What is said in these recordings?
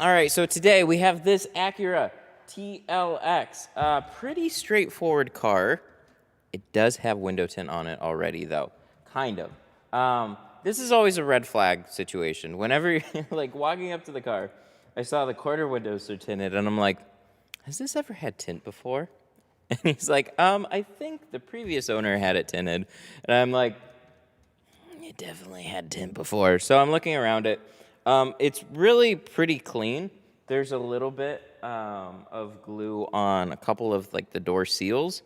All right, so today we have this Acura TLX. Pretty straightforward car. It does have window tint on it already, though. Kind of. This is always a red flag situation. Whenever you're like walking up to the car, I saw the quarter windows are tinted, and I'm like, has this ever had tint before? And he's like, I think the previous owner had it tinted. And I'm like, it definitely had tint before. So I'm looking around it. It's really pretty clean. There's a little bit of glue on a couple of like the door seals,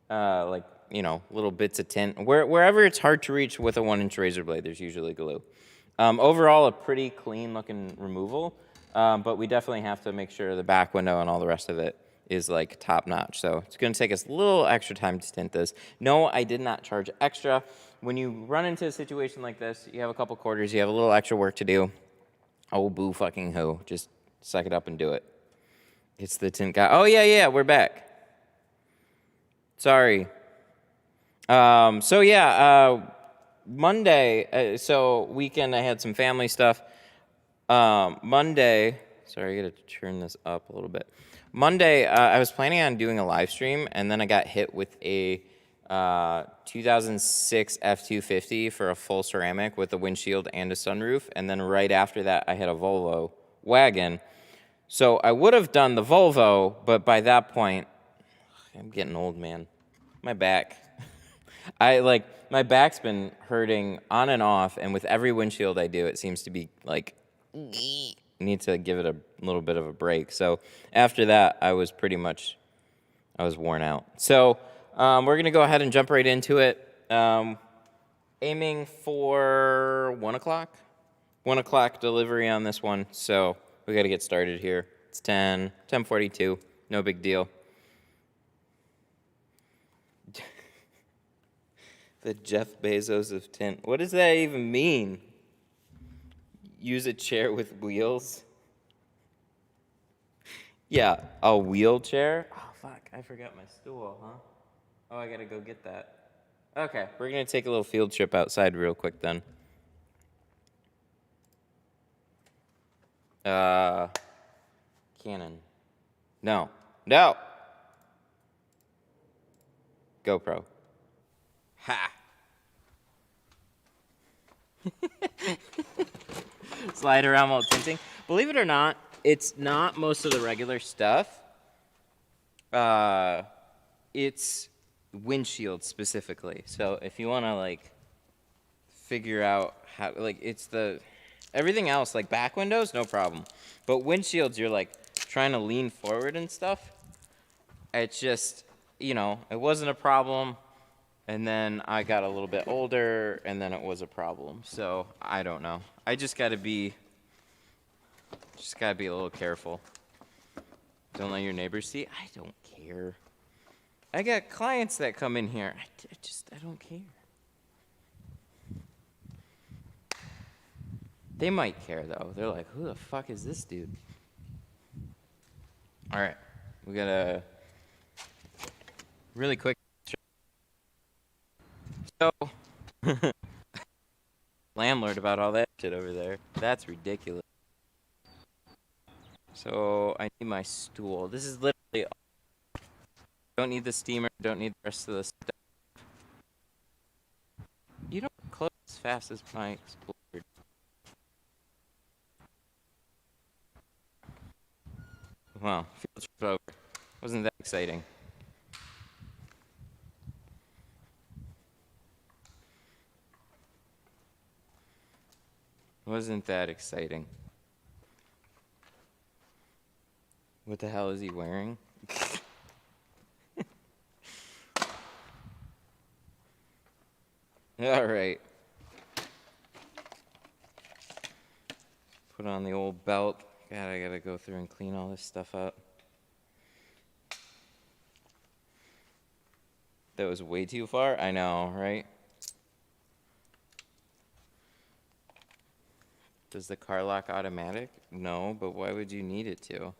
like, you know, little bits of tint. Wherever it's hard to reach with a 1-inch razor blade, there's usually glue. Overall, a pretty clean looking removal, but we definitely have to make sure the back window and all the rest of it is like top notch. So it's gonna take us a little extra time to tint this. No, I did not charge extra. When you run into a situation like this, you have a couple quarters, you have a little extra work to do. Oh, boo fucking who. Just suck it up and do it. It's the tint guy. Oh, yeah, we're back. Sorry. Monday, so weekend I had some family stuff. Monday, sorry, I gotta turn this up a little bit. Monday, I was planning on doing a live stream, and then I got hit with a 2006 F-250 for a full ceramic with a windshield and a sunroof, and then right after that, I had a Volvo wagon. So I would have done the Volvo, but by that point, I'm getting old, man. My back. My back's been hurting on and off, and with every windshield I do, it seems to be like, need to give it a little bit of a break. So after that, I was worn out. So we're going to go ahead and jump right into it. Aiming for 1 o'clock. 1 o'clock delivery on this one, so we got to get started here. It's 10:42, no big deal. The Jeff Bezos of tint. What does that even mean? Use a chair with wheels? Yeah, a wheelchair? Oh, fuck, I forgot my stool, huh? Oh, I gotta go get that. Okay, we're gonna take a little field trip outside real quick then. Canon. No. GoPro. Ha! Slide around while tinting. Believe it or not, it's not most of the regular stuff. It's windshield specifically. So if you want to like figure out how, like, it's everything else, like back windows, no problem. But windshields, you're like trying to lean forward and stuff. It's just, you know, it wasn't a problem. And then I got a little bit older, and then it was a problem. So I don't know. I just gotta be a little careful. Don't let your neighbors see. I don't care. I got clients that come in here. I don't care. They might care though. They're like, who the fuck is this dude? All right, we got a really quick. So, landlord about all that shit over there. That's ridiculous. So I need my stool. This is literally all. Don't need the steamer. Don't need the rest of the stuff. You don't close as fast as my explorer. Wow, field trip over. Wasn't that exciting? Wasn't that exciting? What the hell is he wearing? All right. Put on the old belt. God, I gotta go through and clean all this stuff up. That was way too far? I know, right? Does the car lock automatic? No, but why would you need it to?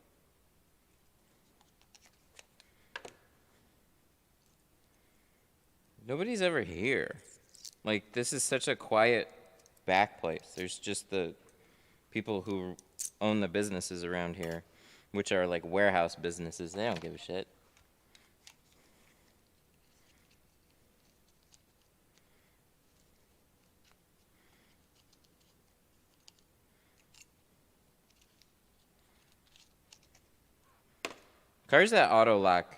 Nobody's ever here. Like, this is such a quiet back place. There's just the people who own the businesses around here, which are like warehouse businesses. They don't give a shit. Cars that auto lock,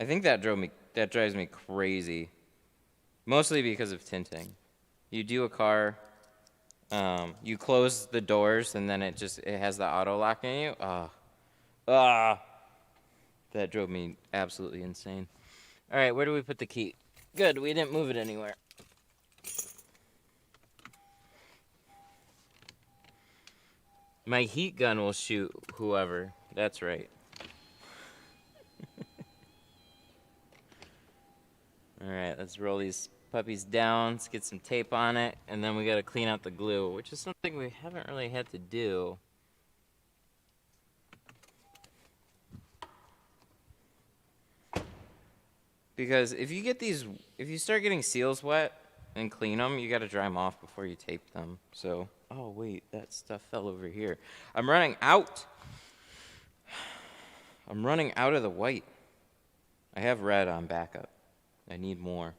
I think that drives me crazy. Mostly because of tinting. You do a car, you close the doors, and then it has the auto lock in you. That drove me absolutely insane. All right, where do we put the key? Good, we didn't move it anywhere. My heat gun will shoot whoever. That's right. All right, let's roll these puppies down. Let's get some tape on it, and then we got to clean out the glue, which is something we haven't really had to do. Because if you start getting seals wet and clean them, you got to dry them off before you tape them. So, oh wait, that stuff fell over here. I'm running out. I'm running out of the white. I have red on backup. I need more.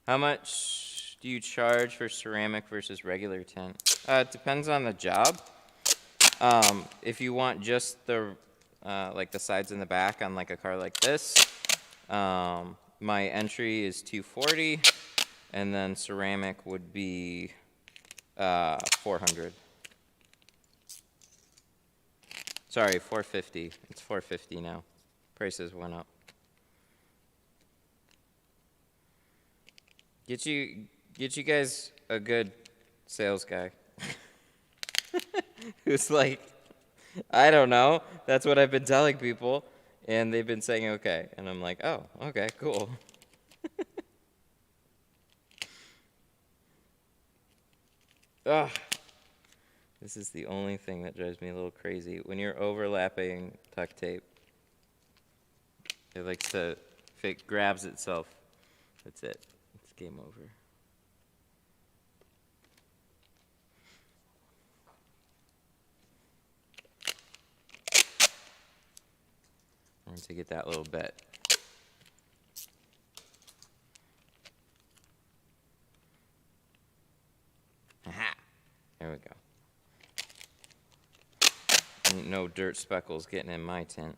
How much do you charge for ceramic versus regular tint? It depends on the job. If you want just the like the sides and the back on like a car like this, my entry is $240, and then ceramic would be $400. Sorry, $450. It's $450 now. Prices went up. Get you guys a good sales guy who's like, I don't know. That's what I've been telling people, and they've been saying okay, and I'm like, oh, okay, cool. Ugh. This is the only thing that drives me a little crazy. When you're overlapping duct tape, it likes to, if it grabs itself, that's it. It's game over. I'm going to get that little bit. Aha! There we go. Ain't no dirt speckles getting in my tint.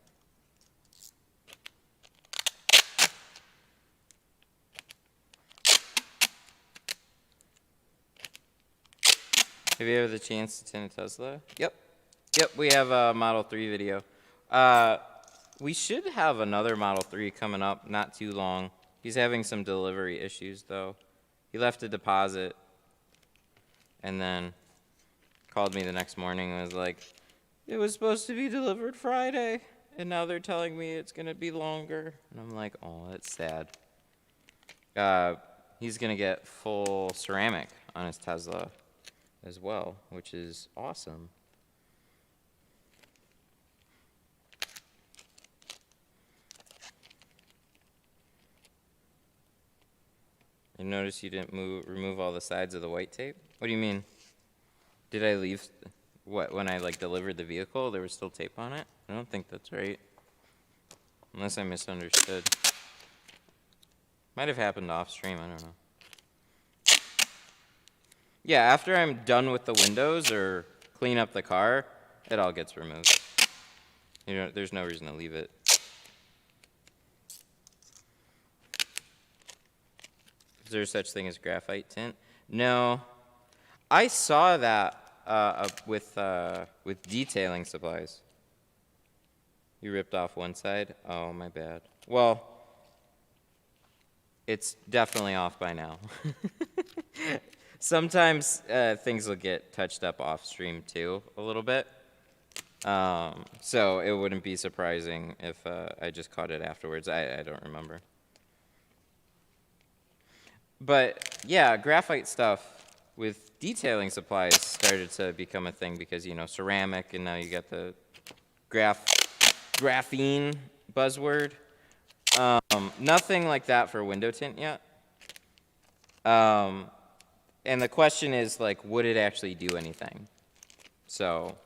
Have you ever the chance to tint a Tesla? Yep. Yep, we have a Model 3 video. We should have another Model 3 coming up not too long. He's having some delivery issues, though. He left a deposit and then called me the next morning and was like, it was supposed to be delivered Friday, and now they're telling me it's going to be longer. And I'm like, oh, that's sad. He's going to get full ceramic on his Tesla as well, which is awesome. I noticed you didn't remove all the sides of the white tape. What do you mean? Did I leave, when I like delivered the vehicle, there was still tape on it? I don't think that's right. Unless I misunderstood. Might have happened off stream, I don't know. Yeah, after I'm done with the windows or clean up the car, it all gets removed. You know, there's no reason to leave it. Is there such thing as graphite tint? No. I saw that with detailing supplies. You ripped off one side? Oh, my bad. Well, it's definitely off by now. Sometimes things will get touched up off stream too, a little bit. So it wouldn't be surprising if I just caught it afterwards. I don't remember. But yeah, graphite stuff with detailing supplies started to become a thing because, you know, ceramic, and now you got the graphene buzzword. Nothing like that for window tint yet. And the question is, like, would it actually do anything? So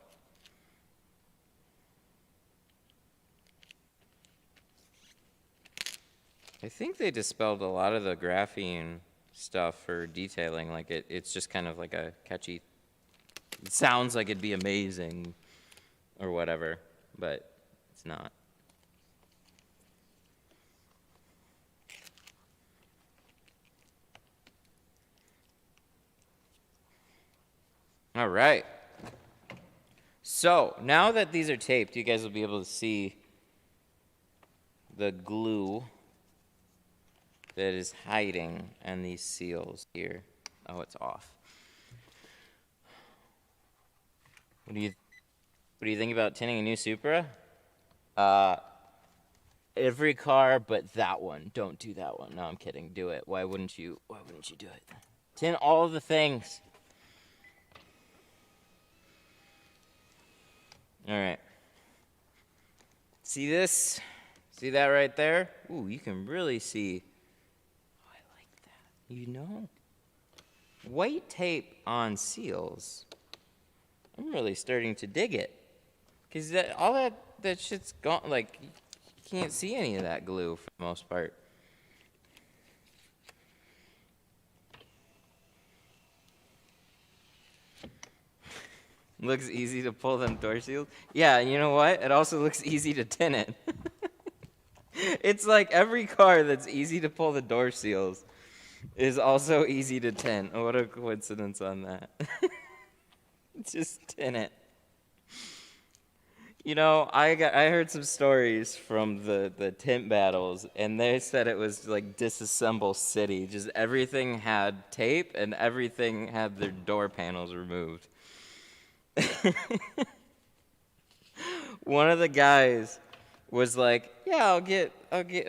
I think they dispelled a lot of the graphene stuff for detailing. Like it's just kind of like a catchy, it sounds like it'd be amazing or whatever, but it's not. All right. So now that these are taped, you guys will be able to see the glue that is hiding in these seals here. Oh, it's off. What do you think about tinting a new Supra? Every car but that one. Don't do that one. No, I'm kidding. Do it. Why wouldn't you do it? Tint all of the things. All right. See this? See that right there? Ooh, you can really see. Oh, I like that. You know. White tape on seals. I'm really starting to dig it. Because all that shit's gone. Like, you can't see any of that glue for the most part. Looks easy to pull them door seals. Yeah, and you know what? It also looks easy to tint it. It's like every car that's easy to pull the door seals is also easy to tint. Oh, what a coincidence on that. Just tint it. You know, I heard some stories from the tint battles, and they said it was like disassemble city. Just everything had tape, and everything had their door panels removed. One of the guys was like, yeah, I'll get,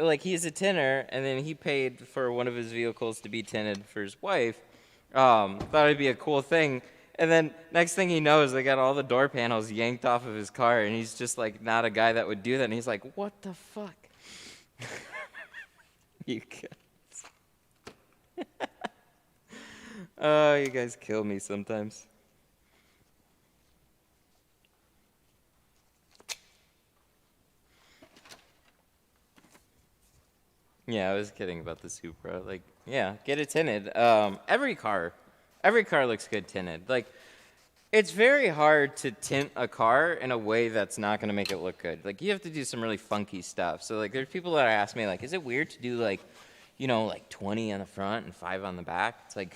like, he's a tinter, and then he paid for one of his vehicles to be tinted for his wife. Thought it'd be a cool thing. And then next thing he knows, they got all the door panels yanked off of his car, and he's just like not a guy that would do that. And he's like, what the fuck? You guys. Oh, you guys kill me sometimes. Yeah, I was kidding about the Supra. Like, yeah, get it tinted. Every car looks good tinted. Like, it's very hard to tint a car in a way that's not going to make it look good. Like, you have to do some really funky stuff. So, like, there's people that ask me, like, is it weird to do, like, you know, like 20 on the front and 5 on the back? It's like,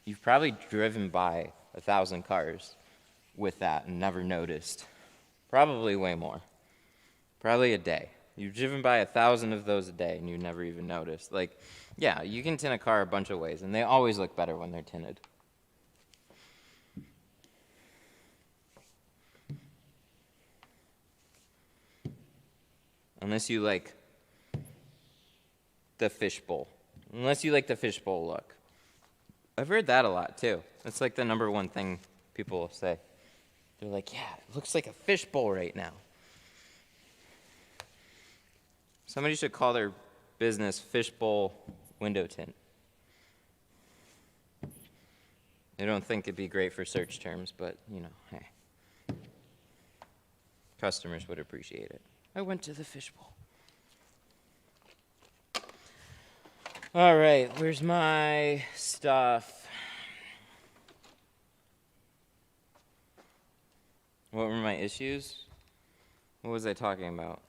you've probably driven by 1,000 cars with that and never noticed. Probably way more. Probably a day. You've driven by 1,000 of those a day and you never even noticed. Like, yeah, you can tint a car a bunch of ways, and they always look better when they're tinted. Unless you like the fishbowl. Unless you like the fishbowl look. I've heard that a lot too. That's like the #1 thing people say. They're like, yeah, it looks like a fishbowl right now. Somebody should call their business Fishbowl Window Tint. I don't think it'd be great for search terms, but, you know, hey. Customers would appreciate it. I went to the fishbowl. All right, where's my stuff? What were my issues? What was I talking about?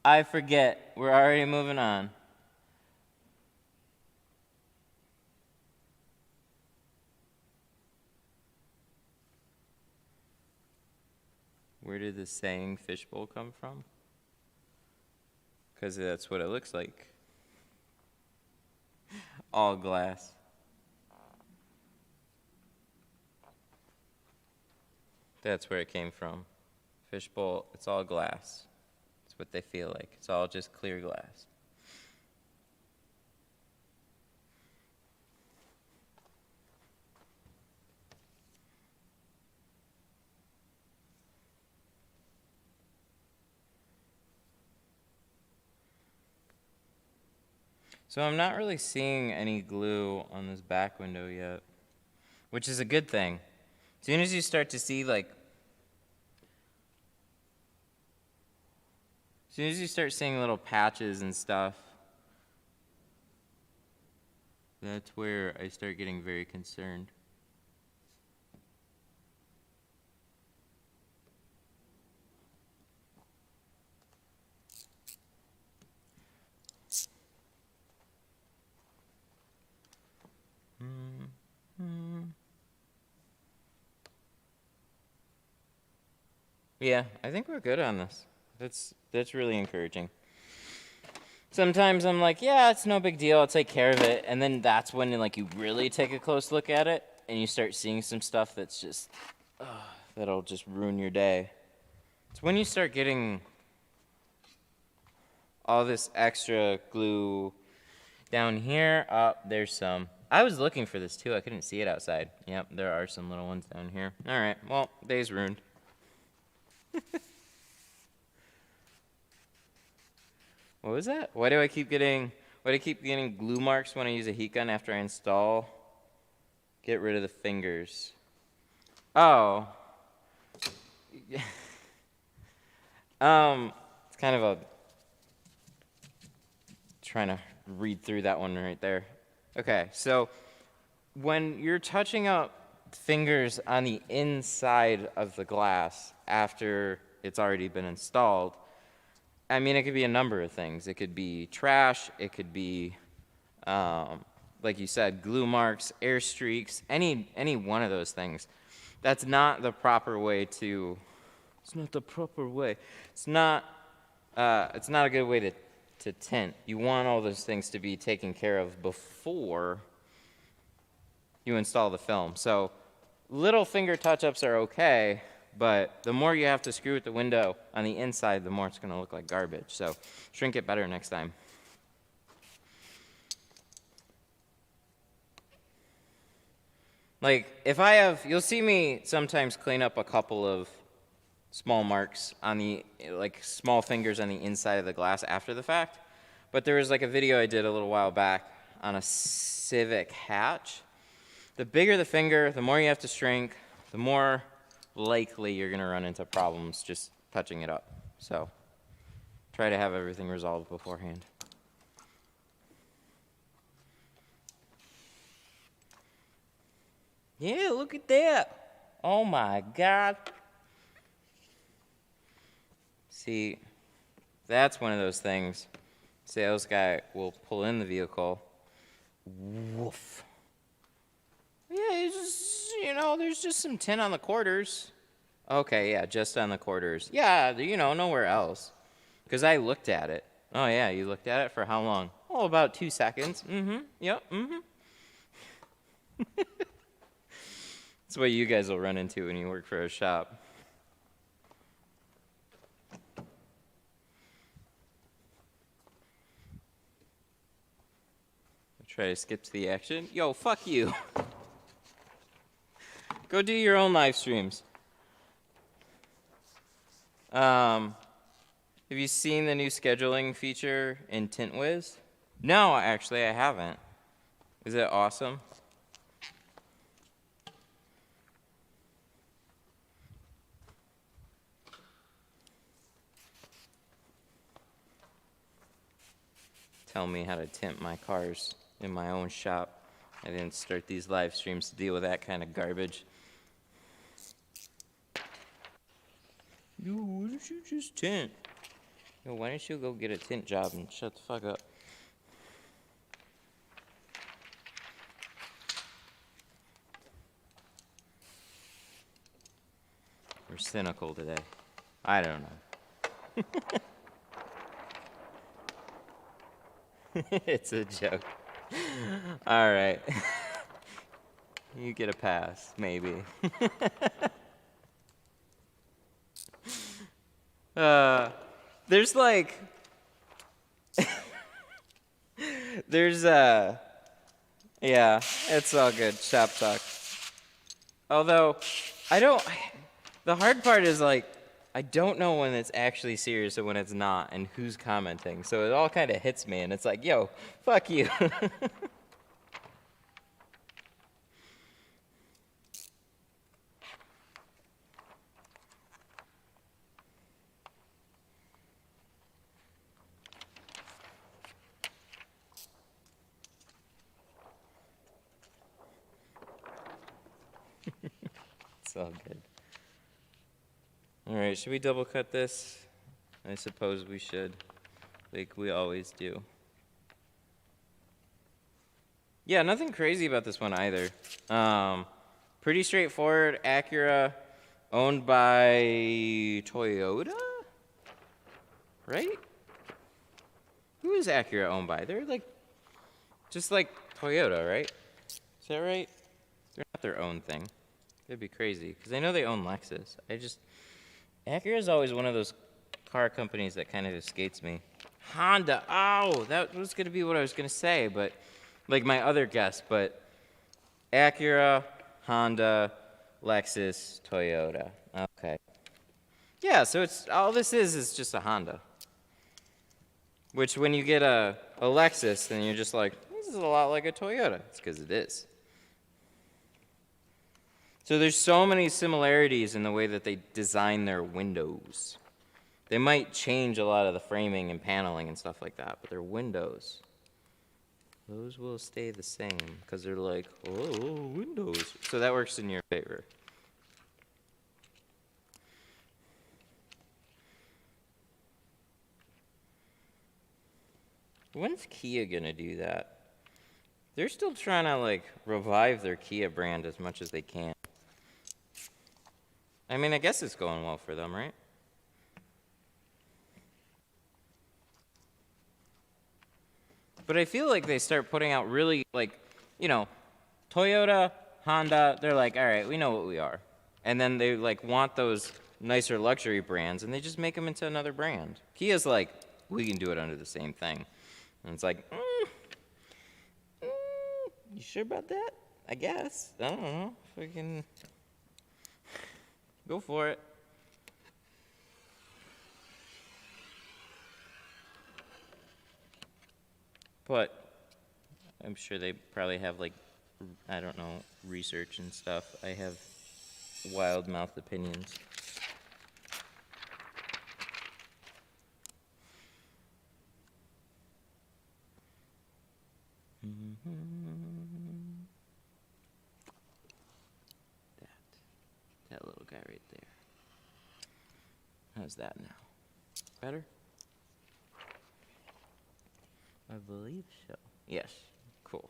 I forget. We're already moving on. Where did the saying fishbowl come from? Because that's what it looks like. All glass. That's where it came from. Fishbowl, it's all glass. It's what they feel like. It's all just clear glass. So I'm not really seeing any glue on this back window yet, which is a good thing. As soon as you start to see, like, As soon as you start seeing little patches and stuff, that's where I start getting very concerned. Yeah, I think we're good on this. That's really encouraging. Sometimes I'm like, yeah, it's no big deal. I'll take care of it. And then that's when like you really take a close look at it and you start seeing some stuff that's just, that'll just ruin your day. It's when you start getting all this extra glue down here. There's some. I was looking for this too. I couldn't see it outside. Yep, there are some little ones down here. All right, well, day's ruined. What was that? Why do I keep getting glue marks when I use a heat gun after I install? Get rid of the fingers. Oh. It's kind of a, trying to read through that one right there. Okay, so when you're touching up fingers on the inside of the glass after it's already been installed, I mean, it could be a number of things. It could be trash. It could be, like you said, glue marks, air streaks, any one of those things. That's not the proper way to. It's not the proper way. It's not a good way to tint. You want all those things to be taken care of before you install the film. So little finger touch-ups are okay, but the more you have to screw with the window on the inside, the more it's going to look like garbage. So shrink it better next time. Like, if I have, you'll see me sometimes clean up a couple of small marks on the, like, small fingers on the inside of the glass after the fact. But there was, like, a video I did a little while back on a Civic hatch. The bigger the finger, the more you have to shrink, the more likely you're going to run into problems just touching it up. So try to have everything resolved beforehand. Yeah, look at that. Oh my God. See, that's one of those things. Sales guy will pull in the vehicle. Woof. Yeah, it's just, you know, there's just some tint on the quarters. Okay, yeah, just on the quarters. Yeah, you know, nowhere else. Because I looked at it. Oh, yeah, you looked at it for how long? Oh, about 2 seconds. Mm-hmm, yep, mm-hmm. That's what you guys will run into when you work for a shop. Try to skip to the action. Yo, fuck you. Go do your own live streams. Have you seen the new scheduling feature in Tint Wiz? No, actually, I haven't. Is it awesome? Tell me how to tint my cars in my own shop. I didn't start these live streams to deal with that kind of garbage. Yo, why don't you just tint? Yo, why don't you go get a tint job and shut the fuck up? We're cynical today. I don't know. It's a joke. All right. You get a pass, maybe. There's like, yeah, it's all good, shop talk. Although, the hard part is like, I don't know when it's actually serious and when it's not, and who's commenting. So it all kind of hits me, and it's like, yo, fuck you. It's all good. All right, should we double cut this? I suppose we should, like we always do. Yeah, nothing crazy about this one either. Pretty straightforward. Acura, owned by Toyota, right? Who is Acura owned by? They're like, just like Toyota, right? Is that right? They're not their own thing. That'd be crazy, because I know they own Lexus. Acura is always one of those car companies that kind of escapes me. Honda, oh, that was going to be what I was going to say, but, like my other guess, but Acura, Honda, Lexus, Toyota. Okay. Yeah, so it's, all this is just a Honda. Which when you get a Lexus, then you're just like, this is a lot like a Toyota. It's because it is. So there's so many similarities in the way that they design their windows. They might change a lot of the framing and paneling and stuff like that, but their windows, those will stay the same because they're like, oh, windows. So that works in your favor. When's Kia gonna do that? They're still trying to like revive their Kia brand as much as they can. I mean, I guess it's going well for them, right? But I feel like they start putting out really, like, you know, Toyota, Honda, they're like, all right, we know what we are. And then they, like, want those nicer luxury brands, and they just make them into another brand. Kia's like, we can do it under the same thing. And it's like, you sure about that? I guess. I don't know if we can go for it. But I'm sure they probably have, like, I don't know, research and stuff. I have wild-mouthed opinions. That little guy right there. How's that now? Better? I believe so. Yes. Cool.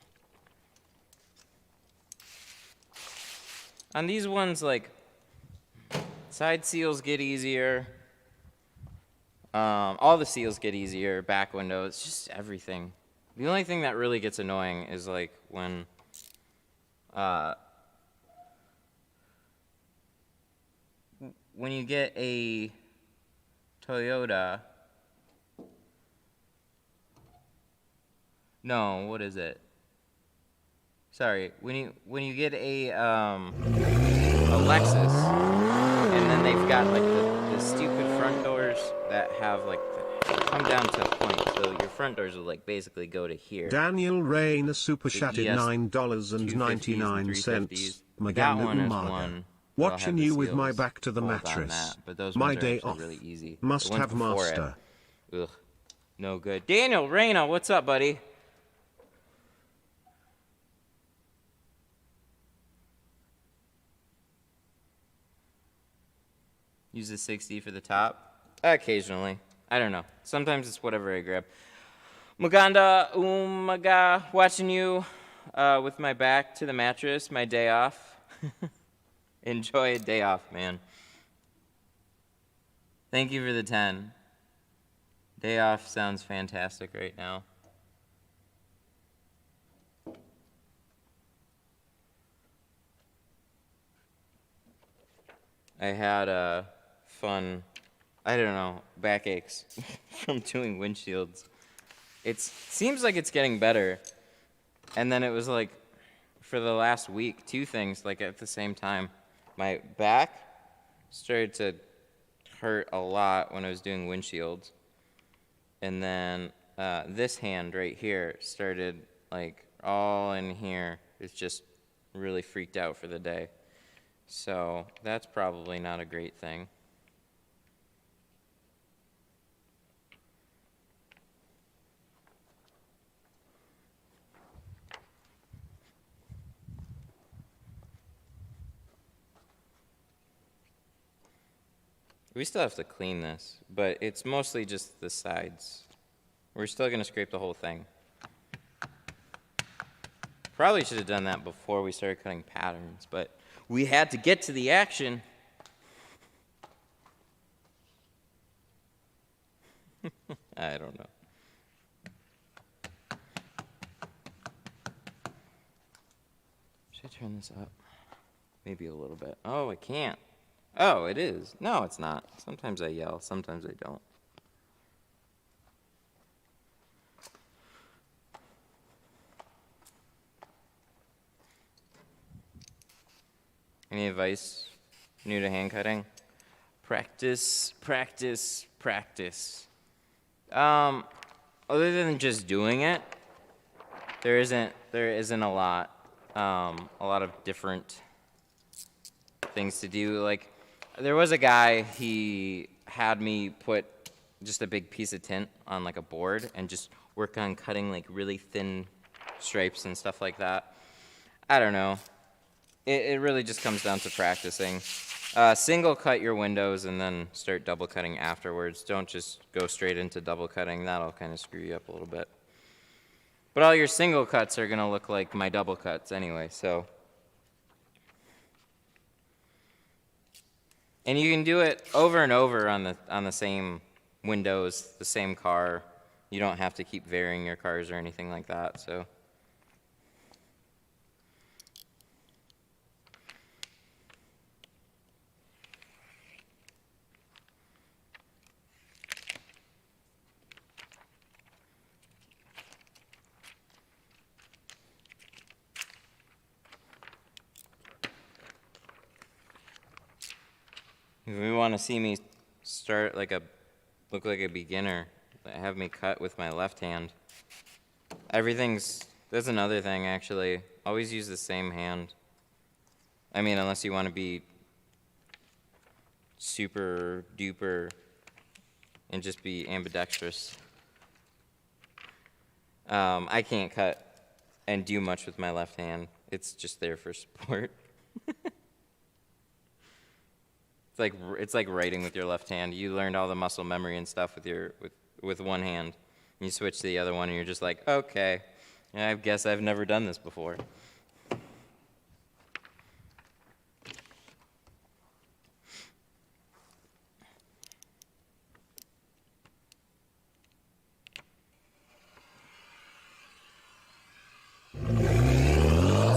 On these ones, like, side seals get easier. All the seals get easier. Back windows, just everything. The only thing that really gets annoying is, like, when you get a Toyota. No, what is it? Sorry, when you get a Lexus, and then they've got like the stupid front doors that have like come down to a point, so your front doors will like basically go to here. Daniel Rain, a super chatted $9.99. That one is one. Watching you with my back to the mattress. But those my ones are day actually off. really easy. Must have master. Ugh, no good. Daniel Raina, what's up, buddy? Use the 60 for the top? Occasionally. I don't know. Sometimes it's whatever I grab. Muganda Umaga, watching you with my back to the mattress, my day off. Enjoy a day off, man. Thank you for the 10. Day off sounds fantastic right now. I had fun, I don't know, backaches from doing windshields. It seems like it's getting better. And then it was like, for the last week, two things like at the same time. My back started to hurt a lot when I was doing windshields. And then this hand right here started like all in here. It's just really freaked out for the day. So that's probably not a great thing. We still have to clean this, but it's mostly just the sides. We're still going to scrape the whole thing. Probably should have done that before we started cutting patterns, but we had to get to the action. I don't know. Should I turn this up? Maybe a little bit. Oh, I can't. Oh, it is. No, it's not. Sometimes I yell, sometimes I don't. Any advice new to hand cutting? Practice, practice, practice. Other than just doing it, there isn't a lot of different things to do. Like, there was a guy, he had me put just a big piece of tint on like a board and just work on cutting like really thin stripes and stuff like that. I don't know. It really just comes down to practicing. Single cut your windows and then start double cutting afterwards. Don't just go straight into double cutting. That'll kind of screw you up a little bit. But all your single cuts are going to look like my double cuts anyway, so. And you can do it over and over on the same windows, the same car. You don't have to keep varying your cars or anything like that, so. If you want to see me start look like a beginner, have me cut with my left hand. That's another thing actually. Always use the same hand. I mean, unless you want to be super duper and just be ambidextrous. I can't cut and do much with my left hand. It's just there for support. It's like writing with your left hand. You learned all the muscle memory and stuff with one hand. You switch to the other one and you're just like, okay, yeah, I guess I've never done this before.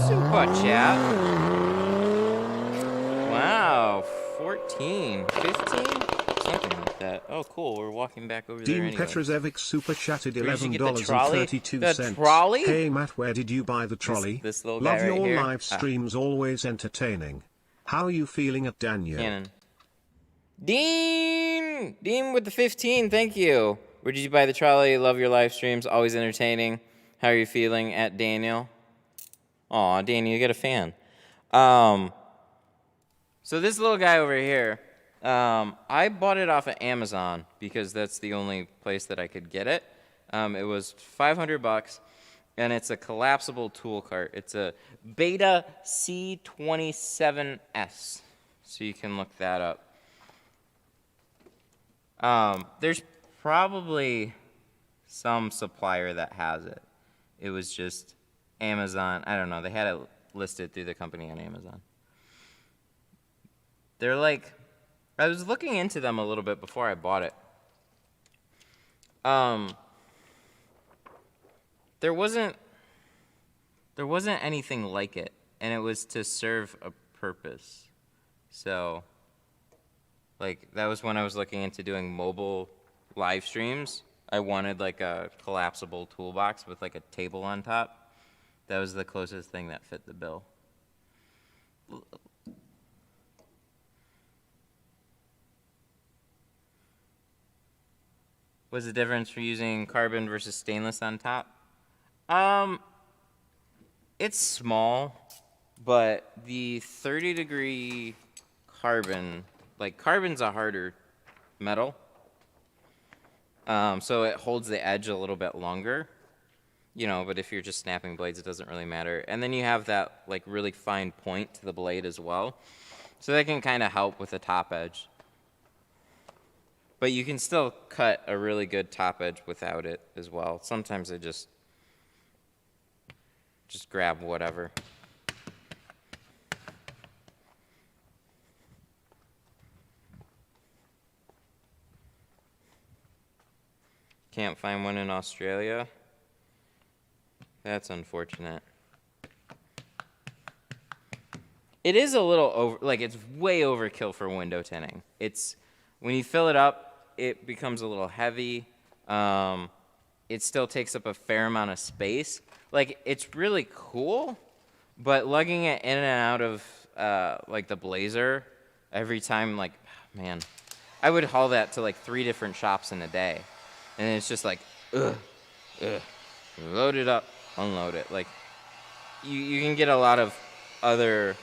Super chat. Wow. 14, 15, something like that. Oh, cool. We're walking back over there Dean anyway. Petrozevic super chatted $11.32. The trolley? Hey Matt, where did you buy the trolley? This little guy Love right your here. live streams, always entertaining. How are you feeling at Daniel? Cannon. Dean with the 15. Thank you. Where did you buy the trolley? Love your live streams, always entertaining. How are you feeling at Daniel? Aw, Daniel, you got a fan. So this little guy over here, I bought it off of Amazon because that's the only place that I could get it. It was $500, and it's a collapsible tool cart. It's a Beta C27S, so you can look that up. There's probably some supplier that has it. It was just Amazon. I don't know. They had it listed through the company on Amazon. They're like, I was looking into them a little bit before I bought it. There wasn't anything like it, and it was to serve a purpose. So, like, that was when I was looking into doing mobile live streams. I wanted like a collapsible toolbox with like a table on top. That was the closest thing that fit the bill. What's the difference for using carbon versus stainless on top? It's small, but the 30-degree carbon, like carbon's a harder metal, so it holds the edge a little bit longer, you know, but if you're just snapping blades, it doesn't really matter. And then you have that like really fine point to the blade as well, so that can kind of help with the top edge. But you can still cut a really good top edge without it as well. Sometimes I just grab whatever. Can't find one in Australia. That's unfortunate. It is a little it's way overkill for window tinting. It's, when you fill it up, it becomes a little heavy. It still takes up a fair amount of space. Like, it's really cool, but lugging it in and out of, like, the Blazer every time, like, man, I would haul that to, like, 3 different shops in a day. And it's just like, ugh, load it up, unload it. Like, you can get a lot of other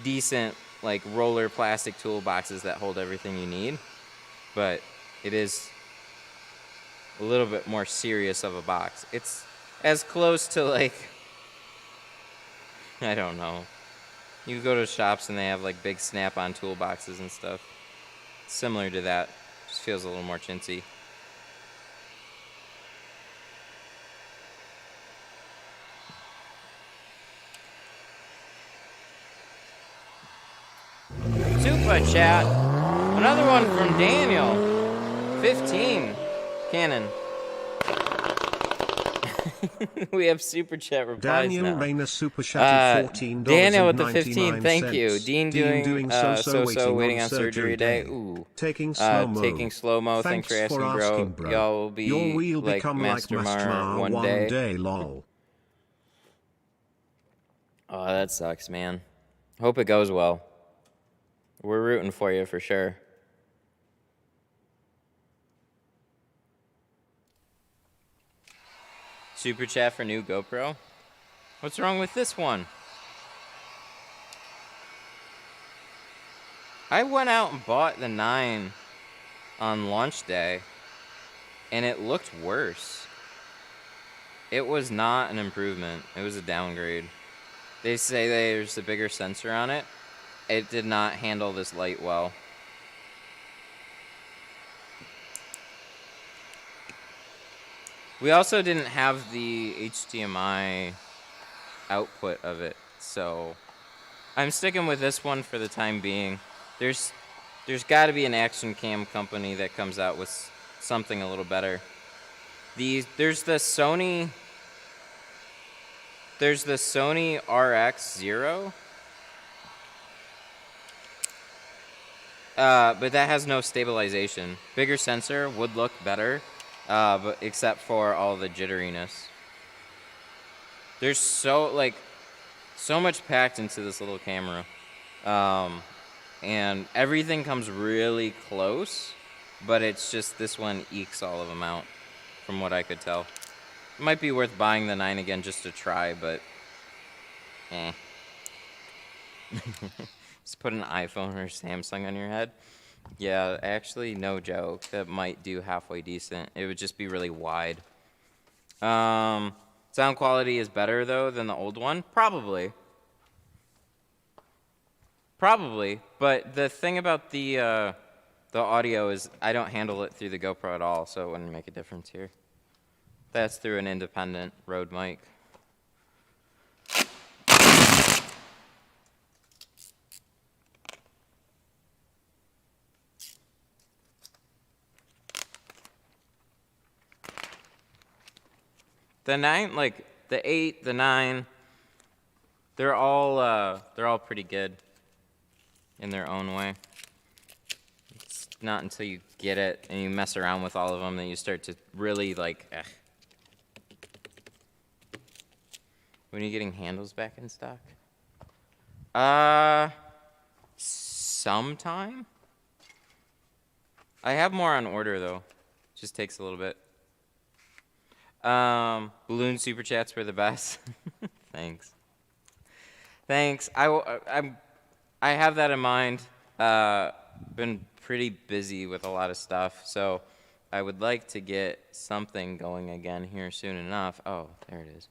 decent, like, roller plastic toolboxes that hold everything you need, but it is a little bit more serious of a box. It's as close to, like, I don't know. You go to shops and they have, like, big snap-on toolboxes and stuff. Similar to that. Just feels a little more chintzy. Super chat. Another one from Daniel. 15. Canon. We have super chat replies Daniel now. Rayner super chatted $14. Daniel with the 15, thank you. Dean doing so waiting on surgery today. Ooh. Taking slow-mo. Taking slow-mo. Thanks for asking, bro. Y'all will be your wheel like become Master like Master Mar Mar one day. lol. Oh, that sucks, man. Hope it goes well. We're rooting for you for sure. Super chat for new GoPro. What's wrong with this one? I went out and bought the 9 on launch day, and it looked worse. It was not an improvement. It was a downgrade. They say there's a bigger sensor on it. It did not handle this light well. We also didn't have the HDMI output of it, so I'm sticking with this one for the time being. There's got to be an action cam company that comes out with something a little better. There's the Sony RX0, but that has no stabilization. Bigger sensor would look better. But except for all the jitteriness. There's so much packed into this little camera. And everything comes really close, but it's just this one ekes all of them out, from what I could tell. It might be worth buying the 9 again just to try, but Just put an iPhone or Samsung on your head. Yeah, actually, no joke. That might do halfway decent. It would just be really wide. Sound quality is better, though, than the old one? Probably. Probably. But the thing about the audio is I don't handle it through the GoPro at all, so it wouldn't make a difference here. That's through an independent Rode mic. The 9, like the 8, the 9, they're all pretty good in their own way. It's not until you get it and you mess around with all of them that you start to really like. When are you getting handles back in stock? Sometime. I have more on order though. Just takes a little bit. Balloon super chats were the best. Thanks. I have that in mind. Been pretty busy with a lot of stuff, so I would like to get something going again here soon enough. Oh, there it is.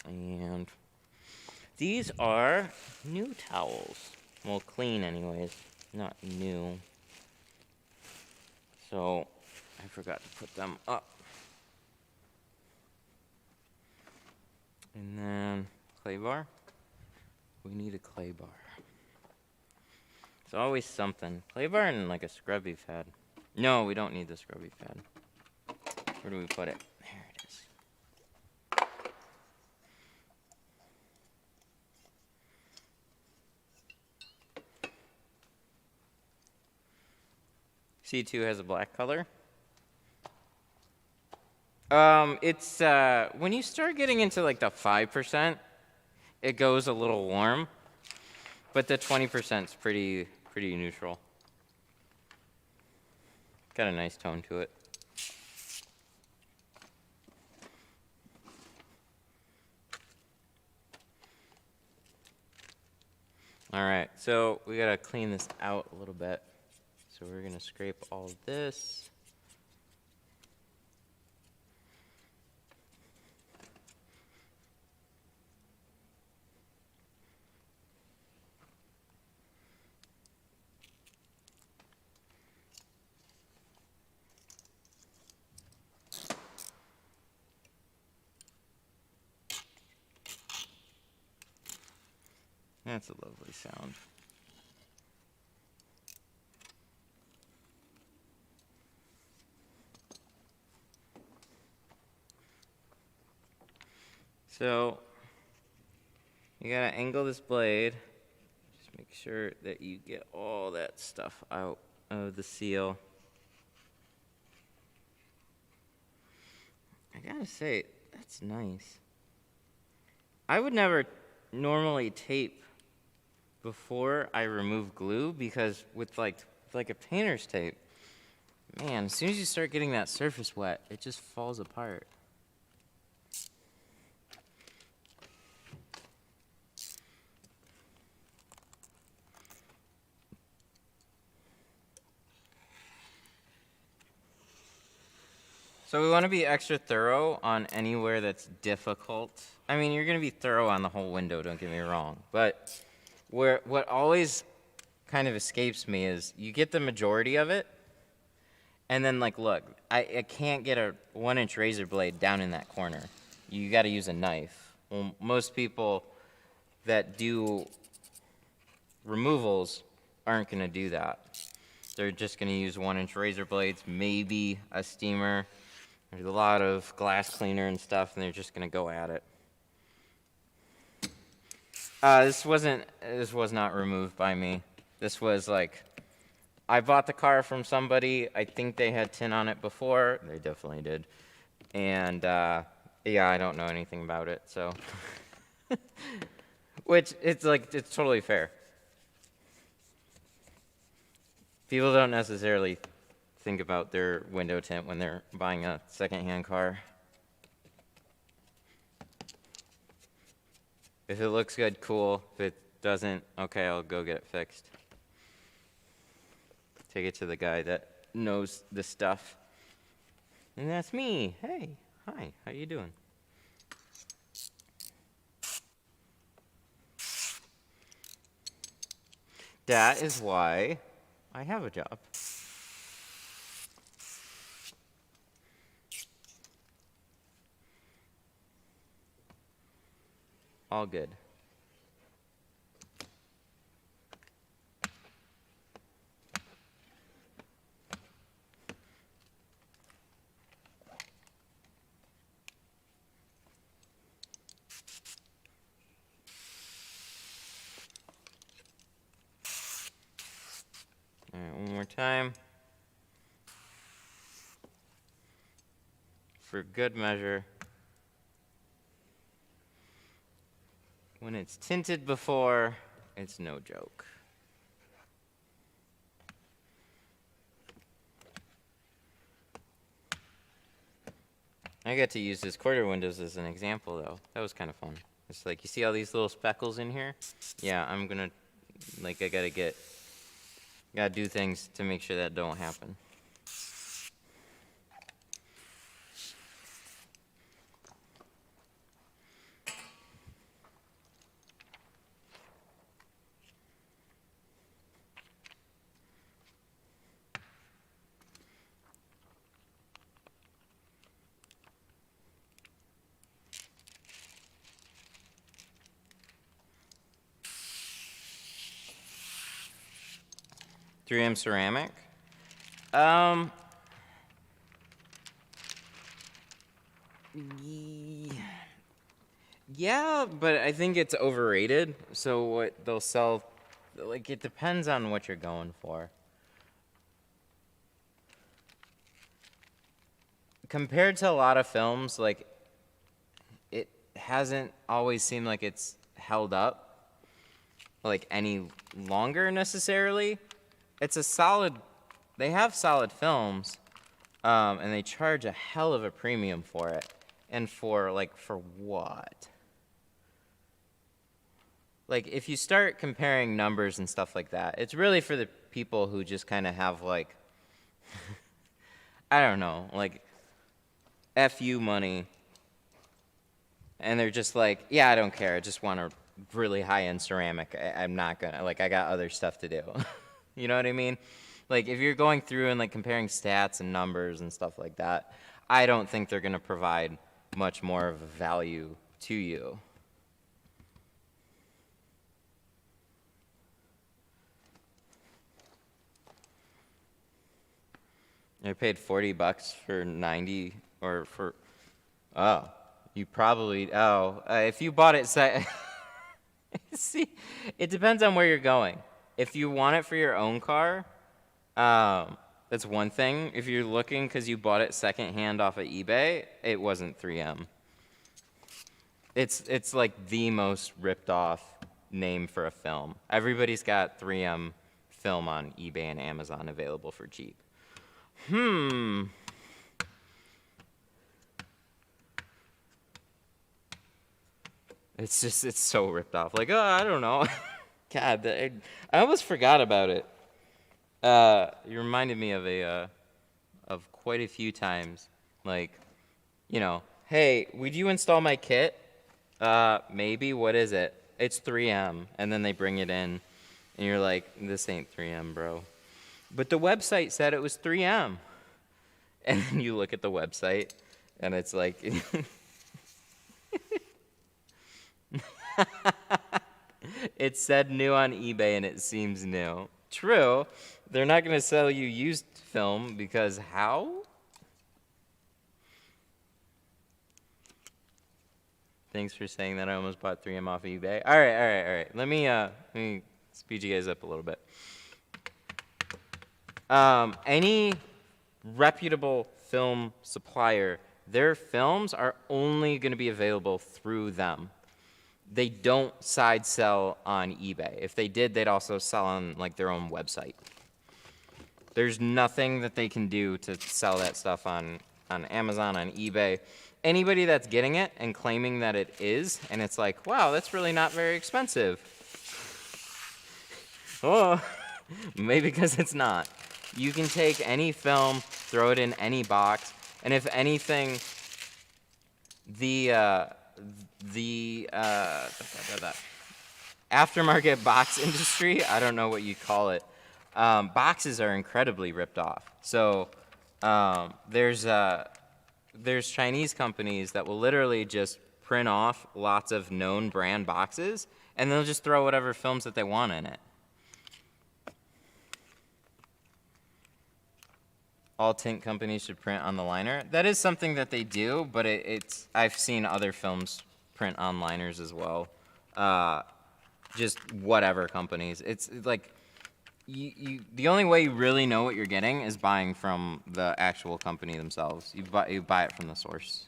And these are new towels. Well, clean anyways, not new. So I forgot to put them up. And then clay bar. We need a clay bar. It's always something. Clay bar and like a scrubby pad. No, we don't need the scrubby pad. Where do we put it? There it is. C2 has a black color. It's when you start getting into like the 5%, it goes a little warm, but the 20% is pretty neutral. Got a nice tone to it. All right, so we gotta clean this out a little bit. So we're gonna scrape all of this. That's a lovely sound. So you gotta angle this blade. Just make sure that you get all that stuff out of the seal. I gotta say, that's nice. I would never normally tape before I remove glue because with like a painter's tape, man, as soon as you start getting that surface wet, it just falls apart. So we want to be extra thorough on anywhere that's difficult. I mean, you're going to be thorough on the whole window, don't get me wrong. But what always kind of escapes me is you get the majority of it, and then, like, look, I can't get a 1-inch razor blade down in that corner. You got to use a knife. Well, most people that do removals aren't going to do that. They're just going to use 1-inch razor blades, maybe a steamer. There's a lot of glass cleaner and stuff, and they're just going to go at it. This was not removed by me. This was like, I bought the car from somebody. I think they had tint on it before. They definitely did. And yeah, I don't know anything about it, so. Which, it's totally fair. People don't necessarily think about their window tint when they're buying a secondhand car. If it looks good, cool. If it doesn't, okay, I'll go get it fixed. Take it to the guy that knows the stuff. And that's me. Hey, hi, how you doing? That is why I have a job. All good. All right, one more time. For good measure. When it's tinted before, it's no joke. I got to use this quarter windows as an example, though. That was kind of fun. It's like, you see all these little speckles in here? Yeah, I'm gonna, like, I gotta do things to make sure that don't happen. 3M ceramic. Yeah, but I think it's overrated. So what they'll sell, like, it depends on what you're going for. Compared to a lot of films, like, it hasn't always seemed like it's held up, like, any longer necessarily. It's a solid, they have solid films, and they charge a hell of a premium for it. And for what? Like, if you start comparing numbers and stuff like that, it's really for the people who just kind of have, like, I don't know, like, FU money. And they're just like, yeah, I don't care. I just want a really high-end ceramic. I'm not gonna, like, I got other stuff to do. You know what I mean? Like, if you're going through and, like, comparing stats and numbers and stuff like that, I don't think they're gonna provide much more of a value to you. I paid $40 for 90, or for, oh, you probably, if you bought it, see, it depends on where you're going. If you want it for your own car, that's one thing. If you're looking because you bought it secondhand off of eBay, it wasn't 3M. It's like the most ripped off name for a film. Everybody's got 3M film on eBay and Amazon available for cheap. It's just, it's so ripped off. Like, oh, I don't know. God, I almost forgot about it. You reminded me of quite a few times. Like, you know, hey, would you install my kit? Maybe. What is it? It's 3M. And then they bring it in, and you're like, this ain't 3M, bro. But the website said it was 3M. And then you look at the website, and it's like, it said new on eBay, and it seems new. True, they're not going to sell you used film, because how? Thanks for saying that. I almost bought 3M off of eBay. All right. Let me speed you guys up a little bit. Any reputable film supplier, their films are only going to be available through them. They don't side sell on eBay. If they did, they'd also sell on, like, their own website. There's nothing that they can do to sell that stuff on Amazon, on eBay. Anybody that's getting it and claiming that it is, and it's like, wow, that's really not very expensive. Oh, maybe because it's not. You can take any film, throw it in any box, and if anything, the aftermarket box industry, I don't know what you call it, boxes are incredibly ripped off. So there's Chinese companies that will literally just print off lots of known brand boxes, and they'll just throw whatever films that they want in it. All tint companies should print on the liner. That is something that they do, but it's I've seen other films print on liners as well. Just whatever companies. It's like the only way you really know what you're getting is buying from the actual company themselves. You buy it from the source.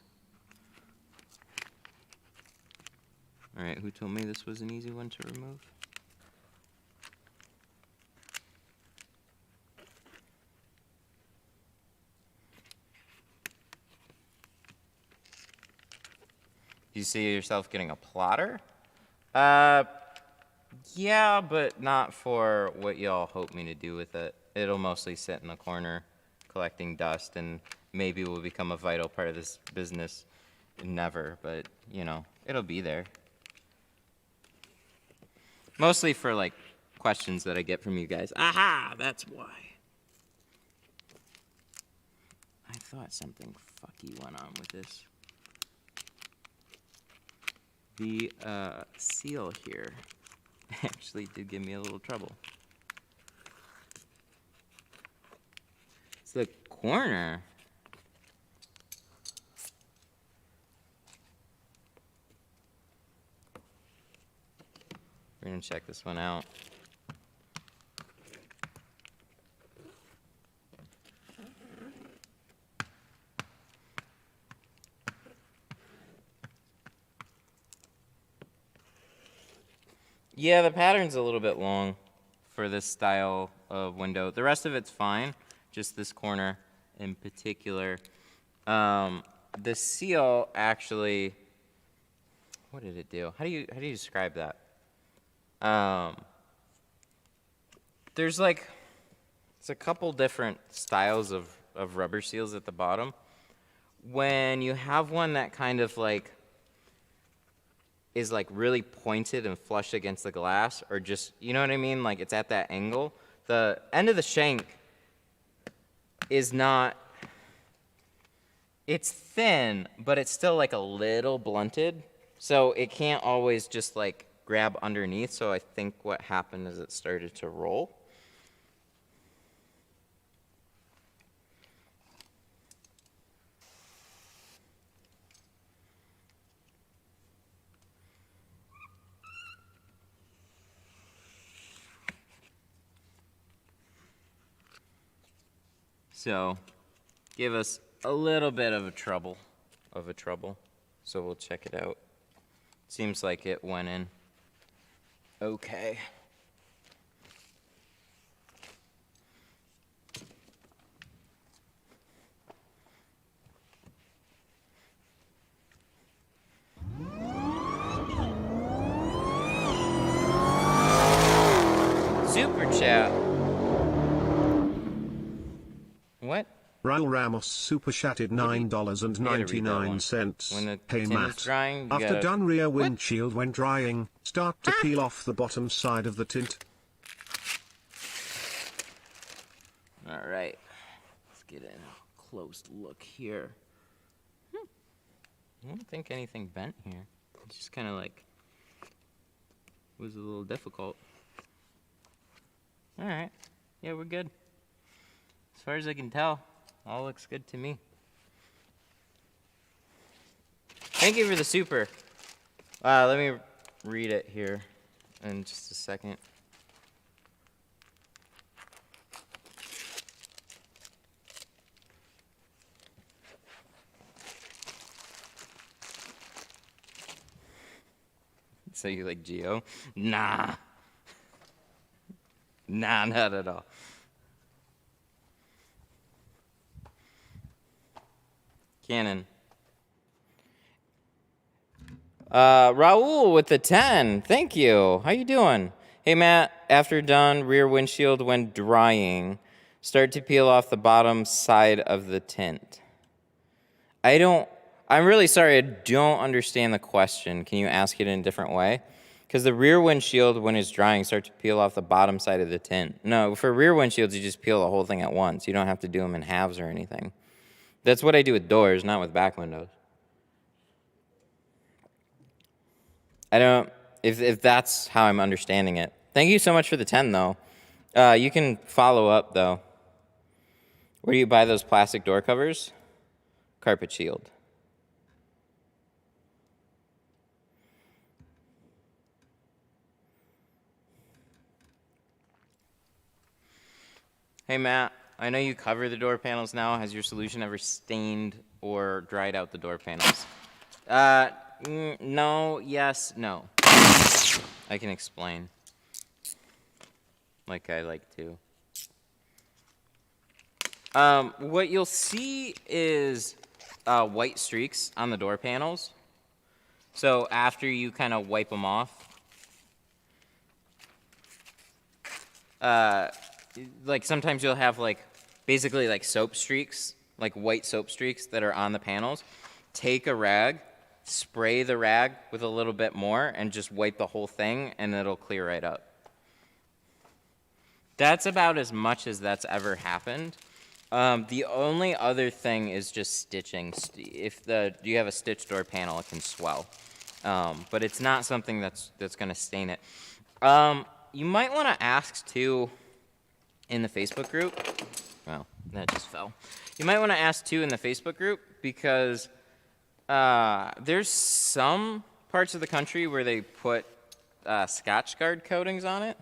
All right, who told me this was an easy one to remove? Do you see yourself getting a plotter? Yeah, but not for what y'all hope me to do with it. It'll mostly sit in the corner collecting dust, and maybe will become a vital part of this business. Never, but, you know, it'll be there. Mostly for, like, questions that I get from you guys. Aha, that's why. I thought something fucky went on with this. The seal here actually did give me a little trouble. It's the corner. We're gonna check this one out. Yeah, the pattern's a little bit long for this style of window. The rest of it's fine, just this corner in particular. The seal actually, what did it do? How do you describe that? There's like, it's a couple different styles of rubber seals at the bottom. When you have one that kind of like is like really pointed and flush against the glass, or just, you know what I mean? Like it's at that angle. The end of the shank is not, it's thin, but it's still like a little blunted. So it can't always just like grab underneath. So I think what happened is it started to roll. So, give us a little bit of a trouble. So we'll check it out. Seems like it went in okay. Super chat. What? Raul Ramos super chatted $9.99. When the Hey tin Matt, is drying, you after gotta... done rear windshield when drying, start to peel off the bottom side of the tint. All right, let's get in a close look here. I don't think anything bent here. It's just kind of like was a little difficult. All right, yeah, we're good. As far as I can tell, all looks good to me. Thank you for the super. Let me read it here in just a second. So you like Geo? Nah. Nah, not at all. Canon. Raul with the 10. Thank you. How you doing? Hey, Matt, after done rear windshield when drying, start to peel off the bottom side of the tint. I'm really sorry, I don't understand the question. Can you ask it in a different way? Because the rear windshield, when it's drying, start to peel off the bottom side of the tint. No, for rear windshields, you just peel the whole thing at once. You don't have to do them in halves or anything. That's what I do with doors, not with back windows. I don't, if that's how I'm understanding it. Thank you so much for the 10, though. You can follow up, though. Where do you buy those plastic door covers? Carpet Shield. Hey, Matt, I know you cover the door panels now. Has your solution ever stained or dried out the door panels? No, yes, no. I can explain. Like I like to. What you'll see is white streaks on the door panels. So after you kind of wipe them off, like sometimes you'll have like basically like soap streaks, like white soap streaks that are on the panels. Take a rag, spray the rag with a little bit more, and just wipe the whole thing, and it'll clear right up. That's about as much as that's ever happened. The only other thing is just stitching. If you have a stitched door panel, it can swell. But it's not something that's going to stain it. You might want to ask, too, in the Facebook group. Well, That just fell. You might want to ask too in the Facebook group, because there's some parts of the country where they put Scotch Guard coatings on it.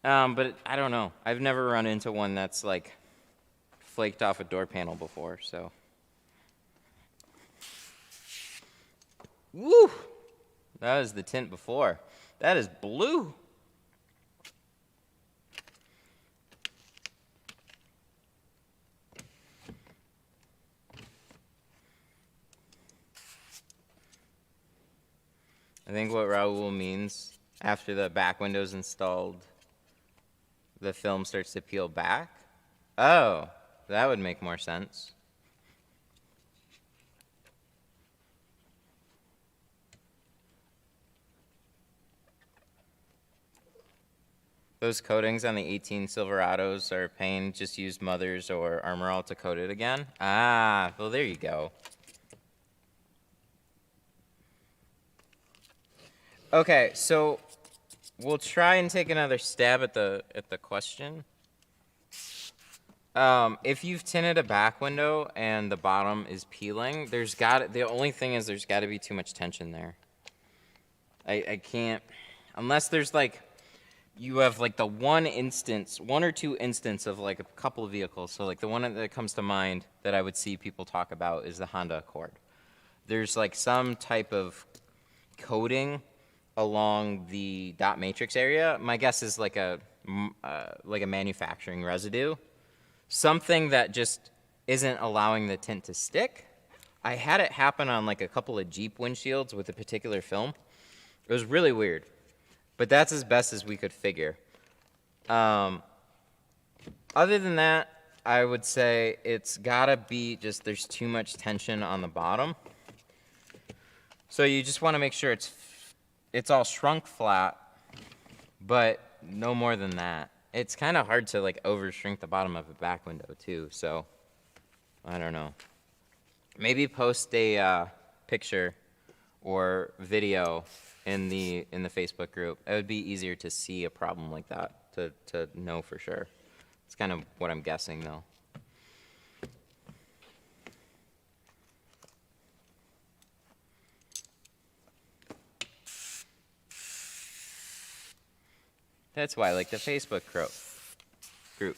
But I don't know. I've never run into one that's like flaked off a door panel before, so. Woo! That was the tint before. That is blue. I think what Raul means, after the back window's installed, the film starts to peel back. Oh, that would make more sense. Those coatings on the 18 Silverados are pain, just use Mothers or Armor All to coat it again. Ah, well there you go. Okay, so we'll try and take another stab at the question. If you've tinted a back window and the bottom is peeling, the only thing is there's got to be too much tension there. I can't, unless there's like, you have like the one or two instance of like a couple of vehicles. So like the one that comes to mind that I would see people talk about is the Honda Accord. There's like some type of coating along the dot matrix area. My guess is like a manufacturing residue. Something that just isn't allowing the tint to stick. I had it happen on like a couple of Jeep windshields with a particular film. It was really weird. But that's as best as we could figure. Other than that, I would say it's gotta be just there's too much tension on the bottom. So you just want to make sure it's all shrunk flat, but no more than that. It's kind of hard to like over shrink the bottom of a back window too. So I don't know. Maybe post a picture or video in the Facebook group. It would be easier to see a problem like that, to know for sure. It's kind of what I'm guessing though. That's why I like the Facebook group.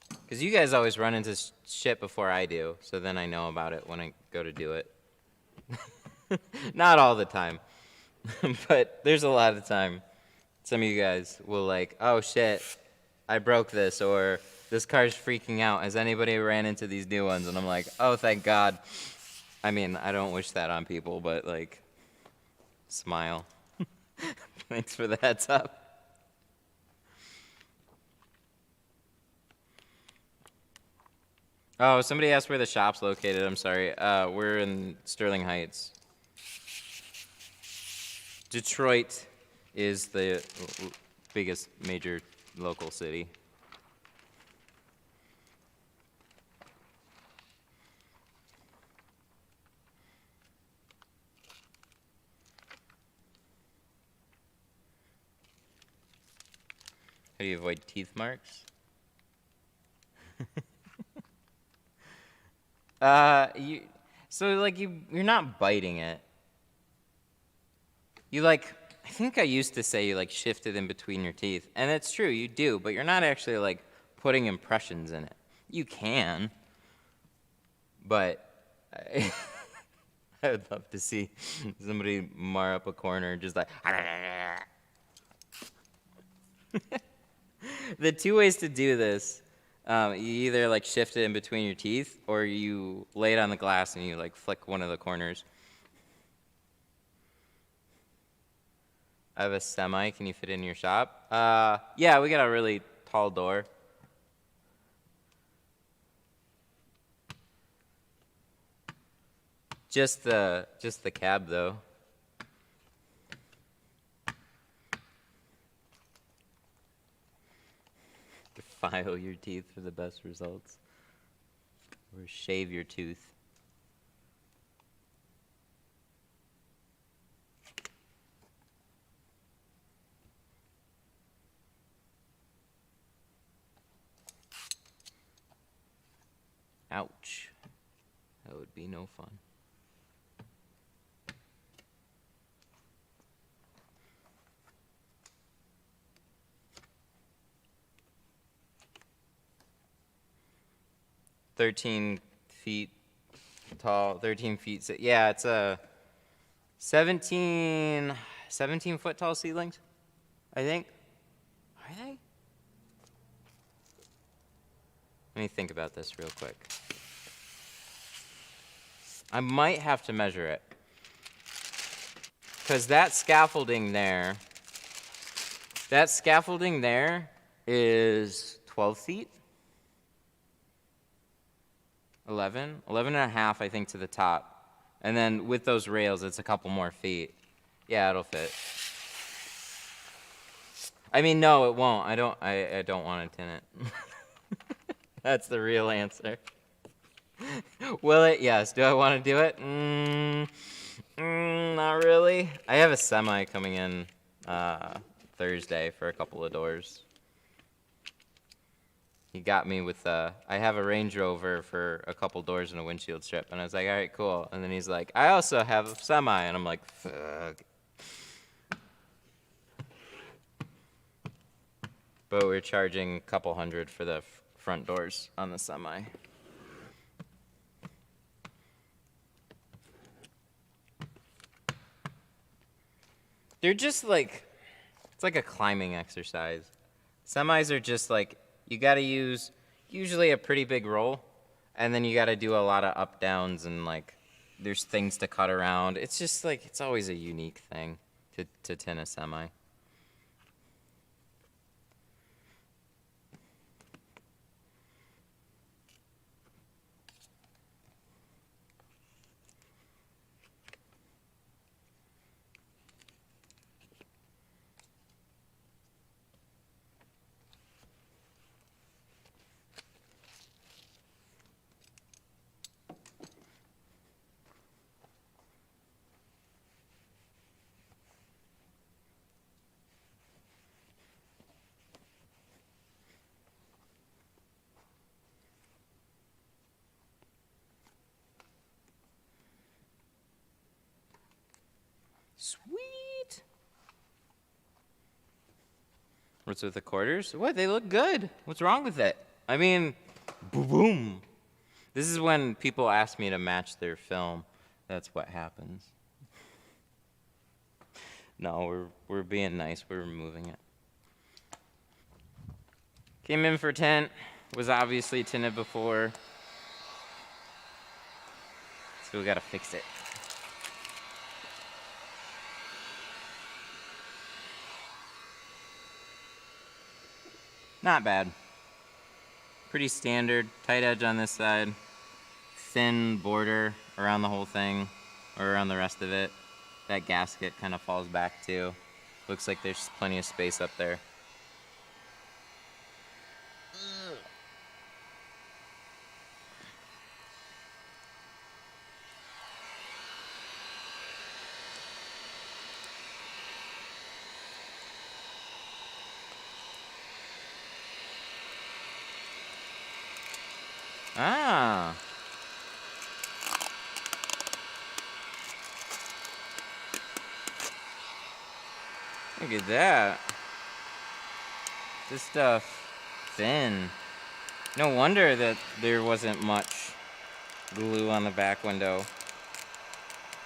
Because you guys always run into shit before I do, so then I know about it when I go to do it. Not all the time. But there's a lot of time some of you guys will like, oh shit, I broke this, or this car's freaking out. Has anybody ran into these new ones? And I'm like, oh, thank God. I mean, I don't wish that on people, but like, smile. Thanks for the heads up. Oh, somebody asked where the shop's located. I'm sorry. We're in Sterling Heights. Detroit is the biggest major local city. How do you avoid teeth marks? You're not biting it. I think I used to say you like shift it in between your teeth, and it's true, you do, but you're not actually like putting impressions in it. You can, but I would love to see somebody mar up a corner just like. The two ways to do this, you either like shift it in between your teeth, or you lay it on the glass and you like flick one of the corners. I have a semi. Can you fit in your shop? Yeah, we got a really tall door. Just the cab though. File your teeth for the best results, or shave your tooth. Ouch. That would be no fun. "13 feet tall, 13 feet." Yeah, it's a 17 foot tall ceilings, I think. Are they? Let me think about this real quick. I might have to measure it. Because that scaffolding there is 12 feet. 11 and a half, I think, to the top. And then with those rails, it's a couple more feet. Yeah, it'll fit. I mean, no, it won't. I don't want to tint it. That's the real answer. Will it? Yes. Do I want to do it? Not really. I have a semi coming in Thursday for a couple of doors. He got me with I have a Range Rover for a couple doors and a windshield strip, and I was like, all right, cool. And then he's like, I also have a semi, and I'm like, fuck. But we're charging a couple hundred for the front doors on the semi. They're just like, it's like a climbing exercise. Semis are just like, you gotta use usually a pretty big roll, and then you gotta do a lot of up downs, and like, there's things to cut around. It's just like, it's always a unique thing to tint a semi. Sweet. What's with the quarters? What? They look good. What's wrong with it? I mean, boom. This is when people ask me to match their film. That's what happens. No, we're being nice. We're removing it. Came in for tint. Was obviously tinted before. So we gotta fix it. Not bad. Pretty standard. Tight edge on this side. Thin border around the whole thing, or around the rest of it. That gasket kind of falls back too. Looks like there's plenty of space up there. Ah. Look at that. This stuff, thin. No wonder that there wasn't much glue on the back window.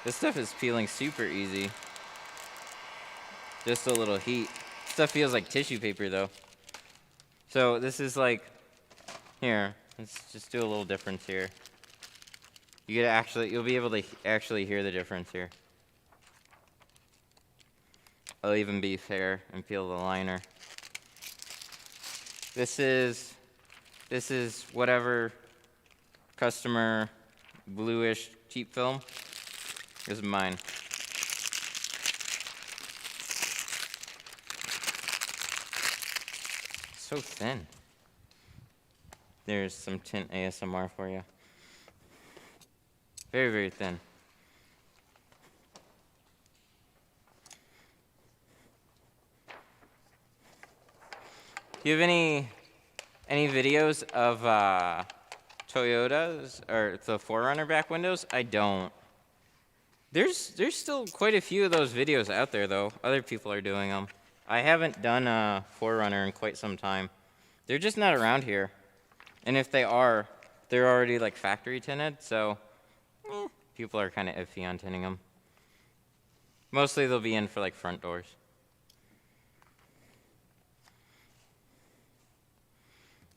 This stuff is peeling super easy. Just a little heat. Stuff feels like tissue paper though. So this is like, here, let's just do a little difference here. You'll be able to actually hear the difference here. I'll even be fair and peel the liner. This is whatever customer bluish cheap film. This is mine. So thin. There's some tint ASMR for you. Very, very thin. Do you have any videos of Toyotas or the 4Runner back windows? I don't. There's still quite a few of those videos out there though. Other people are doing them. I haven't done a 4Runner in quite some time. They're just not around here. And if they are, they're already like factory tinted, so people are kind of iffy on tinting them. Mostly they'll be in for like front doors.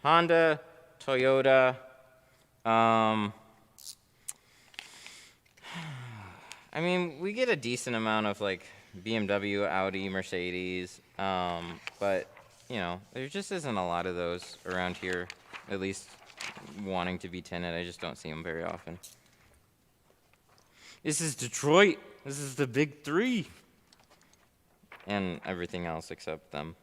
Honda, Toyota, I mean, we get a decent amount of like BMW, Audi, Mercedes, but you know, there just isn't a lot of those around here, at least wanting to be tinted. I just don't see them very often. This is Detroit. This is the big three. And everything else except them.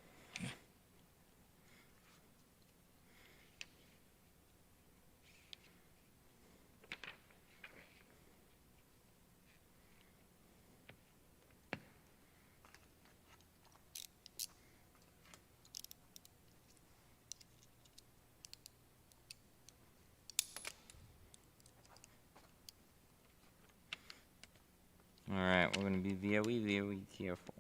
Alright, we're going to be very careful.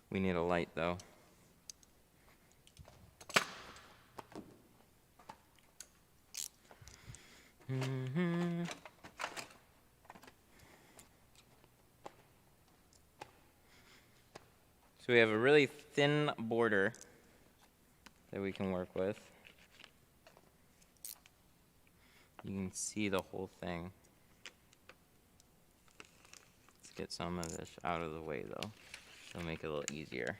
We need a light though. So we have a really thin border that we can work with. You can see the whole thing. Let's get some of this out of the way though. It'll make it a little easier.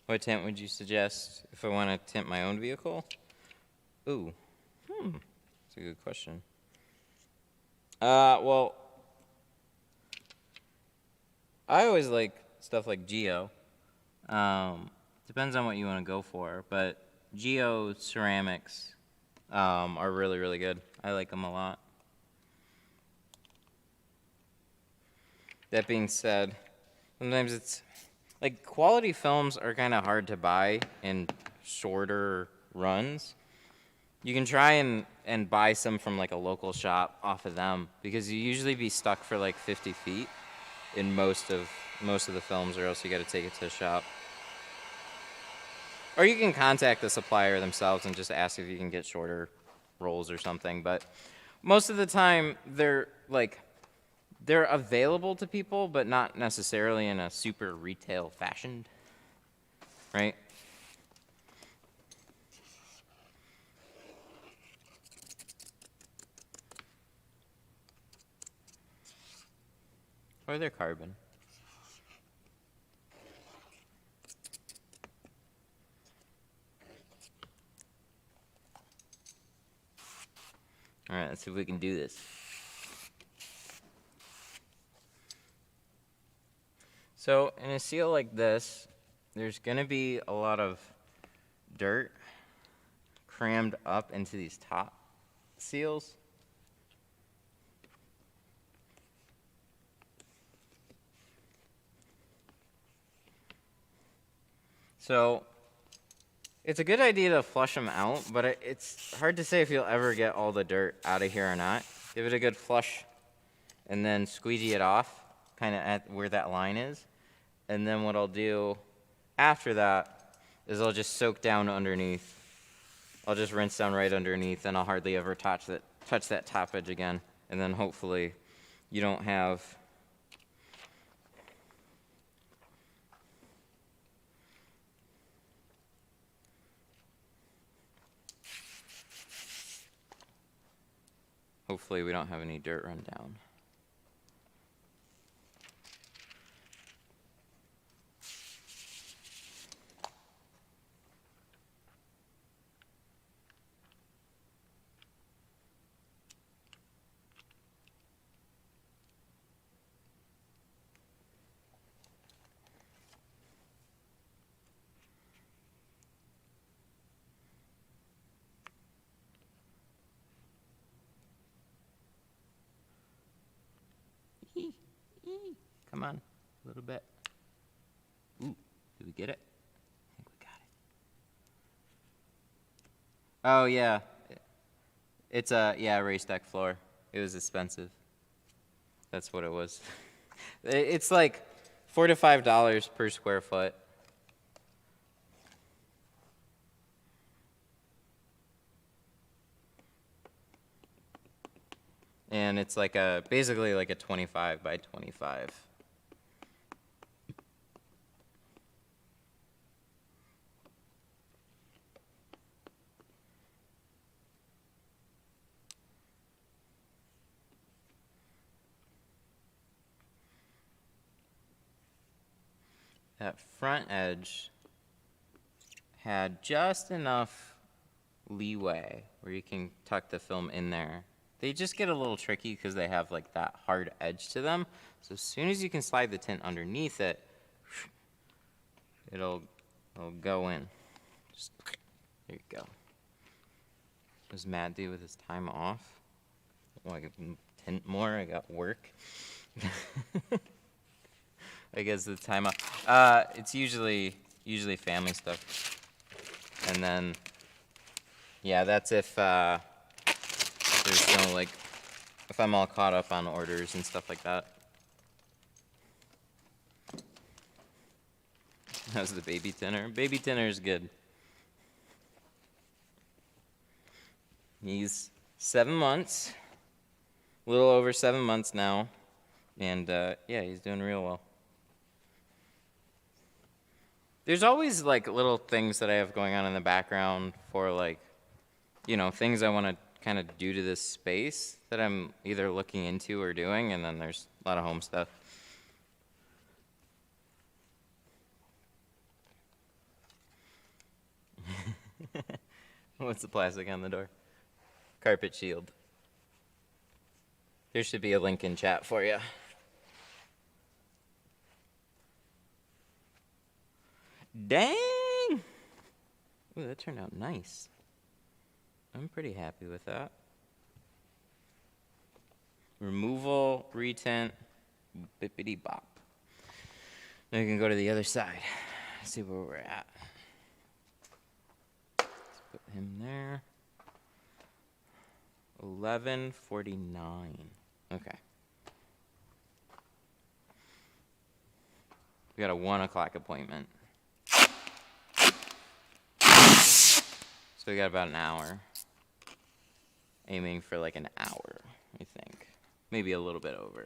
What tint would you suggest if I want to tint my own vehicle? Ooh, that's a good question. Well, I always like stuff like Geo. Depends on what you want to go for, but Geo ceramics are really, really good. I like them a lot. That being said, sometimes it's like quality films are kind of hard to buy in shorter runs. You can try and buy some from like a local shop off of them because you usually be stuck for like 50 feet in most of the films, or else you got to take it to the shop. Or you can contact the supplier themselves and just ask if you can get shorter rolls or something. But most of the time they're available to people, but not necessarily in a super retail fashion, right? Or they're carbon. All right, let's see if we can do this. So in a seal like this, there's going to be a lot of dirt crammed up into these top seals. So it's a good idea to flush them out, but it's hard to say if you'll ever get all the dirt out of here or not. Give it a good flush and then squeegee it off, kind of at where that line is. And then what I'll do after that is I'll just soak down underneath. I'll just rinse down right underneath, and I'll hardly ever touch that top edge again. And then hopefully you don't have Hopefully we don't have any dirt run down. Come on, a little bit. Ooh, did we get it? I think we got it. Oh yeah, it's a raised deck floor. It was expensive. That's what it was. It's like $4 to $5 per square foot. And it's like basically like a 25 by 25. That front edge had just enough leeway where you can tuck the film in there. They just get a little tricky because they have like that hard edge to them. So as soon as you can slide the tint underneath it, it'll go in. Just, there you go. Was Matt do with his time off? Oh, I can tint more. I got work. I guess the time off. It's usually family stuff, and then yeah, that's if there's no like if I'm all caught up on orders and stuff like that. How's the baby tinner? Baby tinner is good. He's 7 months, a little over 7 months now, and yeah, he's doing real well. There's always like little things that I have going on in the background for like, you know, things I want to kind of do to this space that I'm either looking into or doing, and then there's a lot of home stuff. What's the plastic on the door? Carpet shield. There should be a link in chat for you. Dang! Ooh, that turned out nice. I'm pretty happy with that. Removal, retint, bippity bop. Now we can go to the other side. See where we're at. Let's put him there. 11:49. Okay. We got a 1 o'clock appointment. So we got about an hour. Aiming for like an hour, I think. Maybe a little bit over.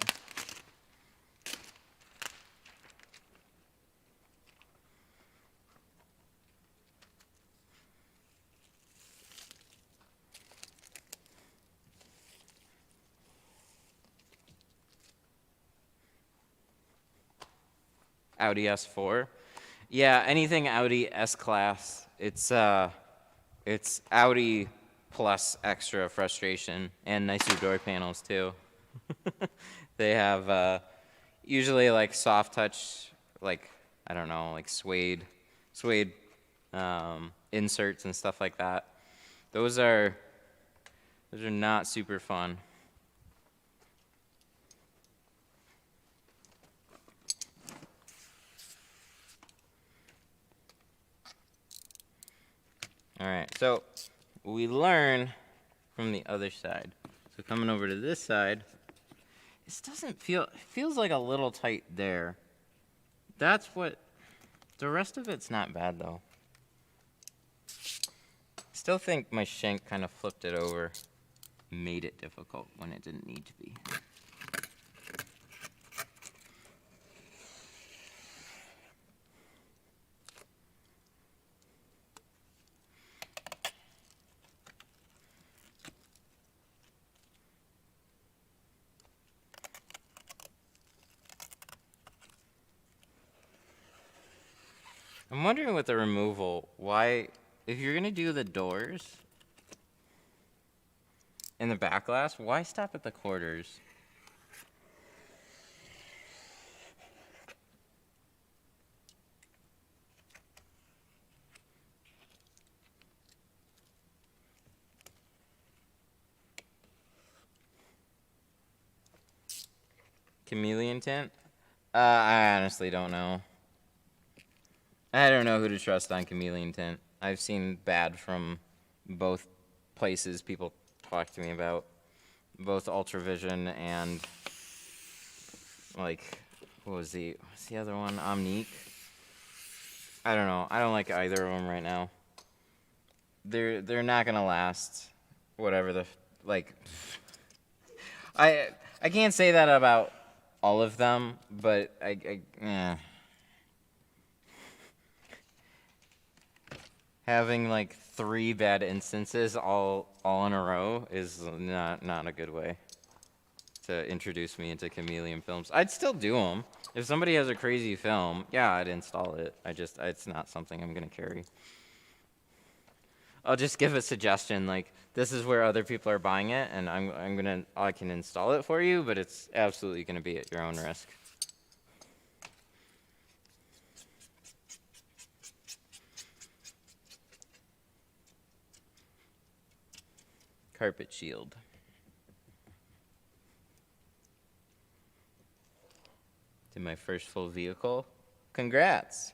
Audi S4. Yeah, anything Audi S-Class. It's Audi plus extra frustration and nicer door panels too. They have usually like soft touch, like I don't know, like suede inserts and stuff like that. Those are not super fun. All right, so we learn from the other side. So coming over to this side, this doesn't feel, it feels like a little tight there. That's what, the rest of it's not bad though. Still think my shank kind of flipped it over, made it difficult when it didn't need to be. I'm wondering with the removal, why, if you're gonna do the doors and the back glass, why stop at the quarters? Chameleon tint? I honestly don't know. I don't know who to trust on chameleon tint. I've seen bad from both places people talk to me about. Both Ultravision and, like, what's the other one? Omnique? I don't know. I don't like either of them right now. They're not gonna last. Whatever the, like, I can't say that about all of them, but having like 3 bad instances all in a row is not a good way to introduce me into chameleon films. I'd still do them. If somebody has a crazy film, yeah, I'd install it. It's not something I'm gonna carry. I'll just give a suggestion, like, this is where other people are buying it, and I can install it for you, but it's absolutely gonna be at your own risk. Carpet shield. Did my first full vehicle. Congrats.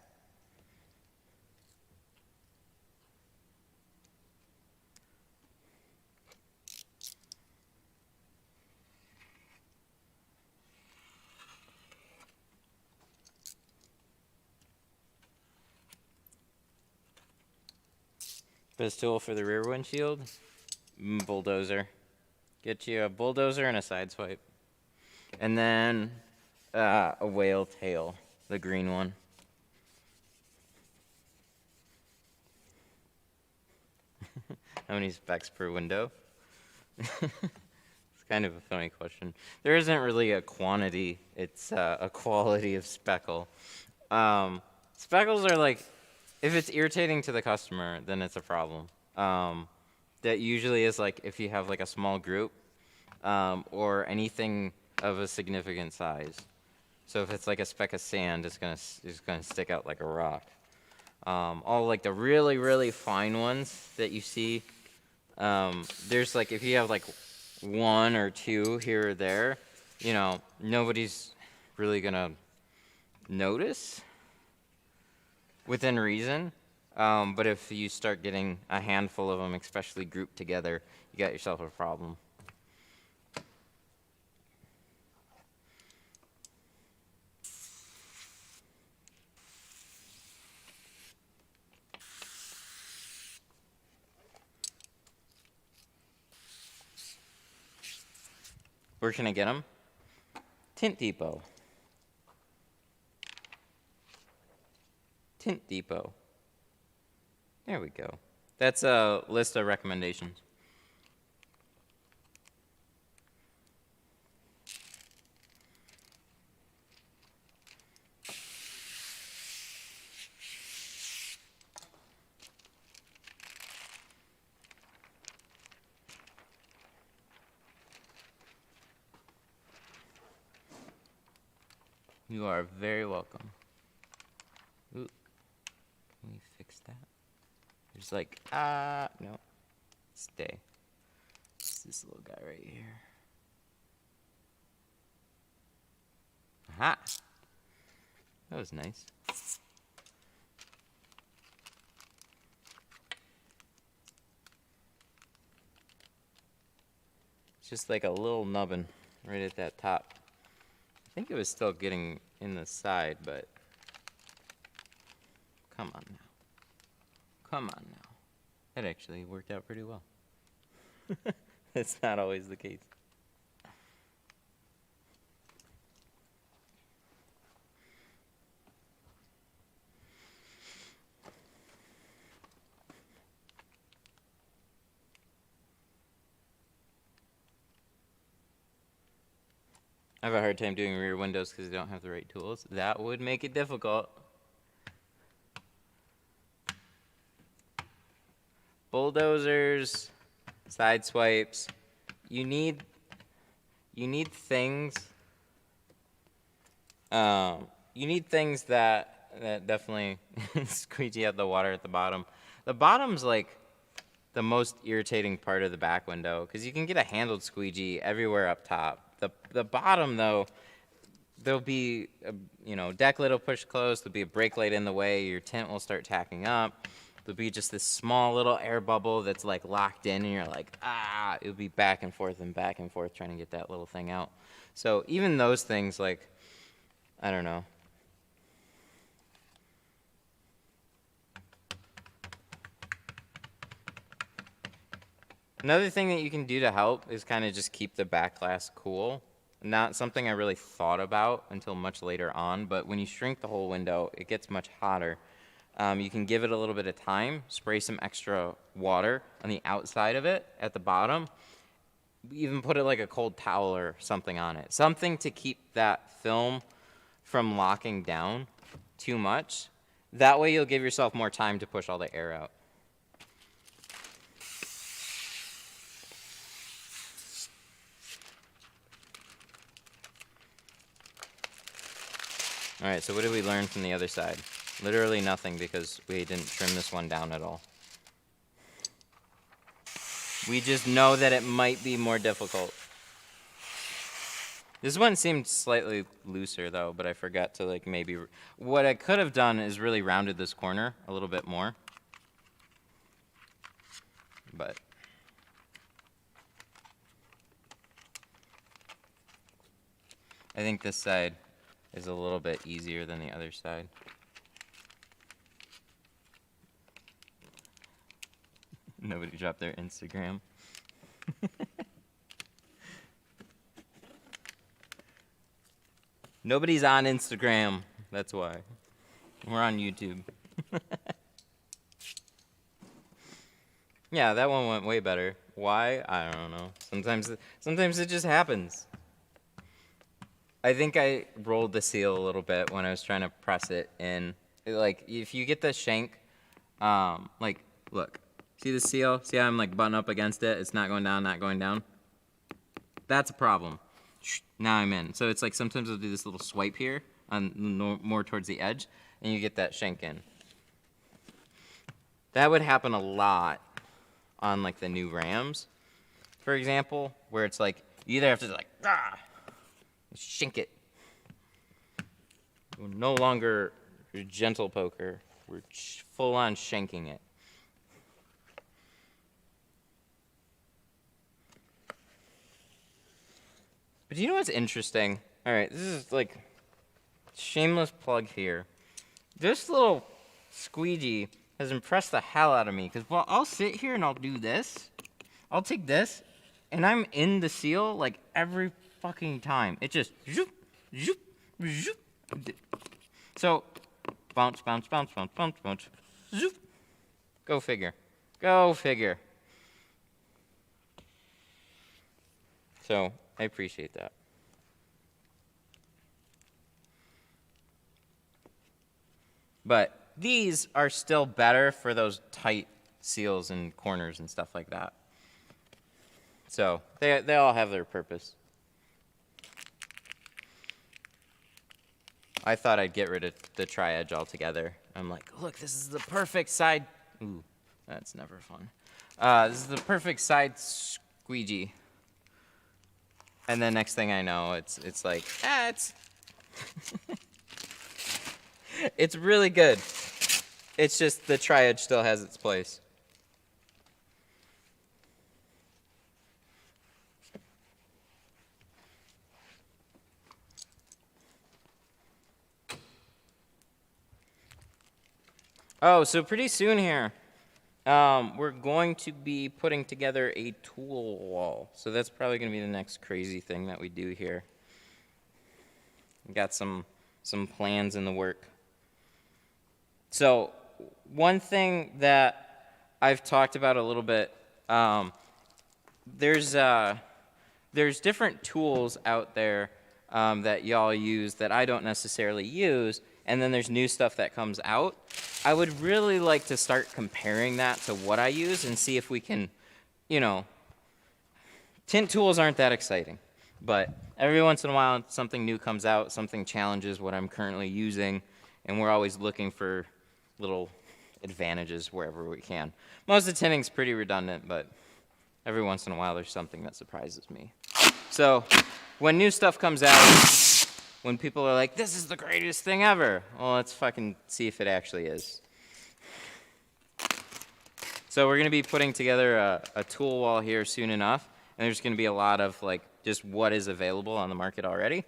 Best tool for the rear windshield? Bulldozer. Get you a bulldozer and a side swipe. And then a whale tail, the green one. How many specs per window? It's kind of a funny question. There isn't really a quantity, it's a quality of speckle. Speckles are like, if it's irritating to the customer, then it's a problem. That usually is like if you have like a small group or anything of a significant size. So if it's like a speck of sand, it's gonna stick out like a rock. All like the really fine ones that you see, there's like, if you have like 1 or 2 here or there, you know, nobody's really gonna notice within reason. But if you start getting a handful of them, especially grouped together, you got yourself a problem. Where can I get them? Tint Depot. Tint Depot. There we go. That's a list of recommendations. You are very welcome. Ooh, can we fix that? There's like, no, stay. It's this little guy right here. Aha! That was nice. It's just like a little nubbin right at that top. I think it was still getting in the side, but come on now. Come on now. That actually worked out pretty well. It's not always the case. I have a hard time doing rear windows because I don't have the right tools. That would make it difficult. bulldozers, side swipes. You need things. You need things that definitely squeegee out the water at the bottom. The bottom's like the most irritating part of the back window because you can get a handled squeegee everywhere up top. The bottom though, there'll be a, deck lid will push closed. There'll be a brake light in the way. Your tint will start tacking up. There'll be just this small little air bubble that's like locked in, and you're like, ah! It'll be back and forth trying to get that little thing out. So even those things, like, I don't know. Another thing that you can do to help is kind of just keep the back glass cool. Not something I really thought about until much later on, but when you shrink the whole window, it gets much hotter. You can give it a little bit of time, spray some extra water on the outside of it at the bottom. Even put it like a cold towel or something on it. Something to keep that film from locking down too much. That way you'll give yourself more time to push all the air out. All right, so what did we learn from the other side? Literally nothing because we didn't trim this one down at all. We just know that it might be more difficult. This one seemed slightly looser though, but I forgot to like maybe, what I could have done is really rounded this corner a little bit more. But I think this side is a little bit easier than the other side. Nobody dropped their Instagram. Nobody's on Instagram, that's why. We're on YouTube. Yeah, that one went way better. Why? I don't know. Sometimes it just happens. I think I rolled the seal a little bit when I was trying to press it in. Like, if you get the shank, like, look. See the seal? See how I'm like button up against it? It's not going down, not going down. That's a problem. Now I'm in. So it's like sometimes I'll do this little swipe here, on more towards the edge, and you get that shank in. That would happen a lot on like the new Rams, for example, where it's like, you either have to like, shank it. We're no longer a gentle poker. We're full on shanking it. But you know what's interesting? All right, this is like shameless plug here. This little squeegee has impressed the hell out of me because while I'll sit here and I'll do this, I'll take this, and I'm in the seal like every fucking time. It just zoop, zoop, zoop. So bounce, bounce, bounce, bounce, bounce, bounce, zoop. Go figure. Go figure. So I appreciate that. But these are still better for those tight seals and corners and stuff like that. So they all have their purpose. I thought I'd get rid of the tri-edge altogether. I'm like, look, this is the perfect side. Ooh, that's never fun. This is the perfect side squeegee. And then next thing I know, it's like, it's it's really good. It's just the tri-edge still has its place. Oh, so pretty soon here, we're going to be putting together a tool wall. So that's probably going to be the next crazy thing that we do here. We got some plans in the work. So one thing that I've talked about a little bit, there's different tools out there that y'all use that I don't necessarily use, and then there's new stuff that comes out. I would really like to start comparing that to what I use and see if we can, you know, tint tools aren't that exciting, but every once in a while something new comes out, something challenges what I'm currently using, and we're always looking for little advantages wherever we can. Most of the tinting's pretty redundant, but every once in a while there's something that surprises me. So when new stuff comes out, when people are like, this is the greatest thing ever, well, let's fucking see if it actually is. So we're going to be putting together a tool wall here soon enough, and there's going to be a lot of like just what is available on the market already,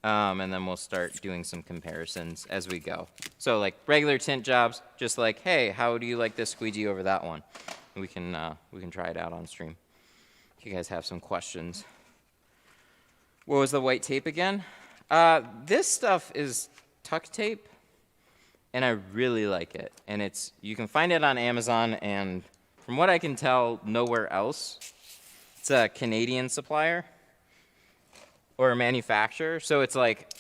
and then we'll start doing some comparisons as we go. So like regular tint jobs, just like, hey, how do you like this squeegee over that one? We can try it out on stream. If you guys have some questions. What was the white tape again? This stuff is tuck tape, and I really like it. And you can find it on Amazon, and from what I can tell, nowhere else. It's a Canadian supplier or a manufacturer, so it's like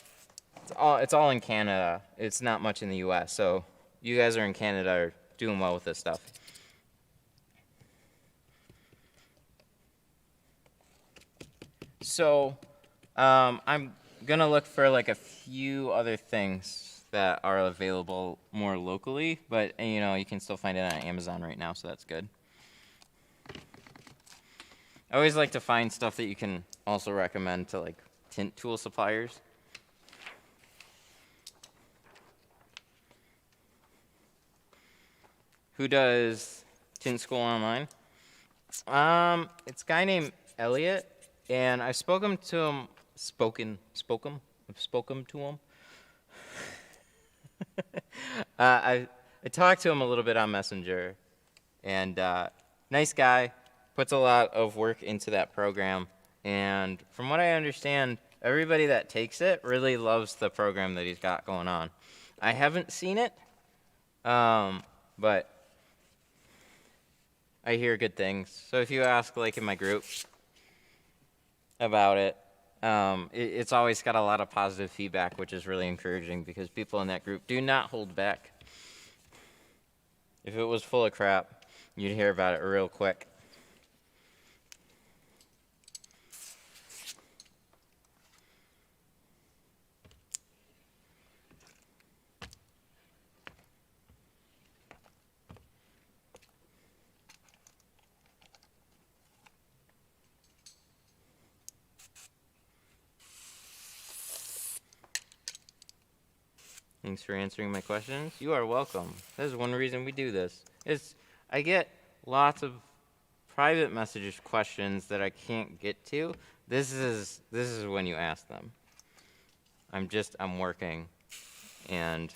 it's all in Canada. It's not much in the U.S. So you guys are in Canada are doing well with this stuff. So I'm gonna look for like a few other things that are available more locally, but you know, you can still find it on Amazon right now, so that's good. I always like to find stuff that you can also recommend to like tint tool suppliers. Who does tint school online? It's a guy named Elliot, and I've spoken to him. I talked to him a little bit on Messenger, and nice guy, puts a lot of work into that program, and from what I understand, everybody that takes it really loves the program that he's got going on. I haven't seen it, but I hear good things. So if you ask like in my group about it, it's always got a lot of positive feedback, which is really encouraging because people in that group do not hold back. If it was full of crap, you'd hear about it real quick. Thanks for answering my questions. You are welcome. This is one reason we do this. I get lots of private messages questions that I can't get to. This is when you ask them. I'm working, and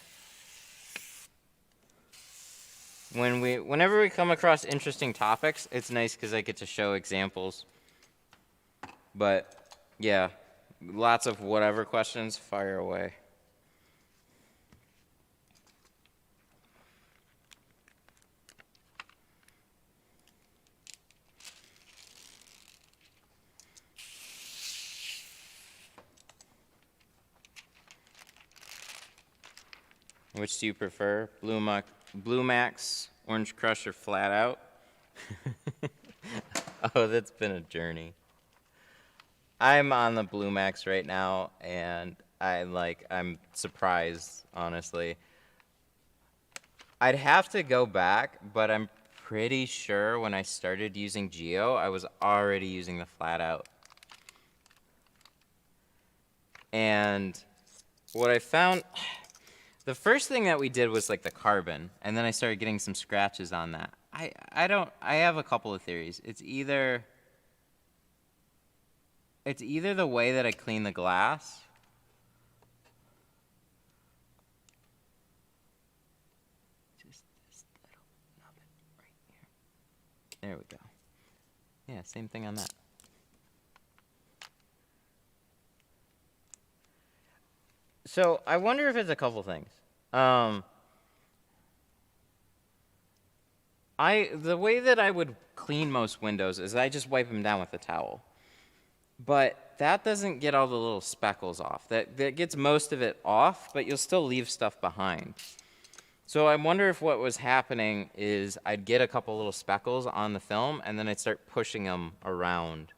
whenever we come across interesting topics, it's nice because I get to show examples. But yeah, lots of whatever questions, fire away. Which do you prefer? Blue Max, Orange Crush, or Flat Out? Oh, that's been a journey. I'm on the Blue Max right now, and I'm surprised, honestly. I'd have to go back, but I'm pretty sure when I started using Geo, I was already using the Flat Out. And what I found, the first thing that we did was like the carbon, and then I started getting some scratches on that. I have a couple of theories. It's either the way that I clean the glass, just this little nubbin right here. There we go. Yeah, same thing on that. So I wonder if it's a couple things. The way that I would clean most windows is I just wipe them down with a towel. But that doesn't get all the little speckles off. That gets most of it off, but you'll still leave stuff behind. So I wonder if what was happening is I'd get a couple little speckles on the film, and then I'd start pushing them around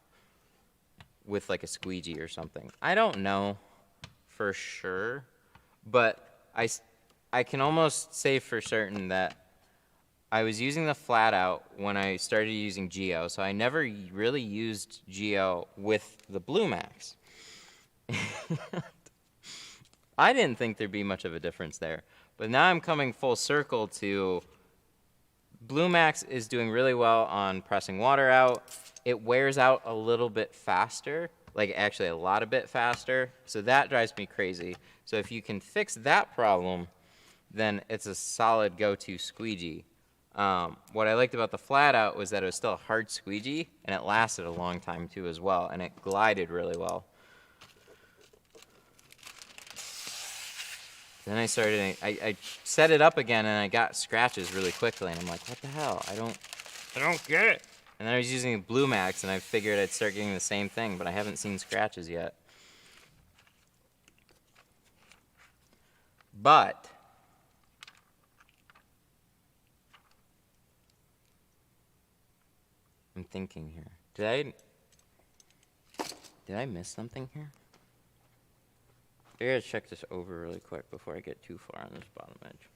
with like a squeegee or something. I don't know for sure, but I can almost say for certain that I was using the flat out when I started using Geo, so I never really used Geo with the Blue Max. I didn't think there'd be much of a difference there. But now I'm coming full circle to Blue Max is doing really well on pressing water out. It wears out a little bit faster, like actually a lot a bit faster. So that drives me crazy. So if you can fix that problem, then it's a solid go-to squeegee. What I liked about the flat out was that it was still a hard squeegee, and it lasted a long time too as well, and it glided really well. Then I started, I set it up again, and I got scratches really quickly, and I'm like, what the hell? I don't get it. And then I was using Blue Max, and I figured I'd start getting the same thing, but I haven't seen scratches yet. But I'm thinking here. Did I miss something here? I gotta check this over really quick before I get too far on this bottom edge.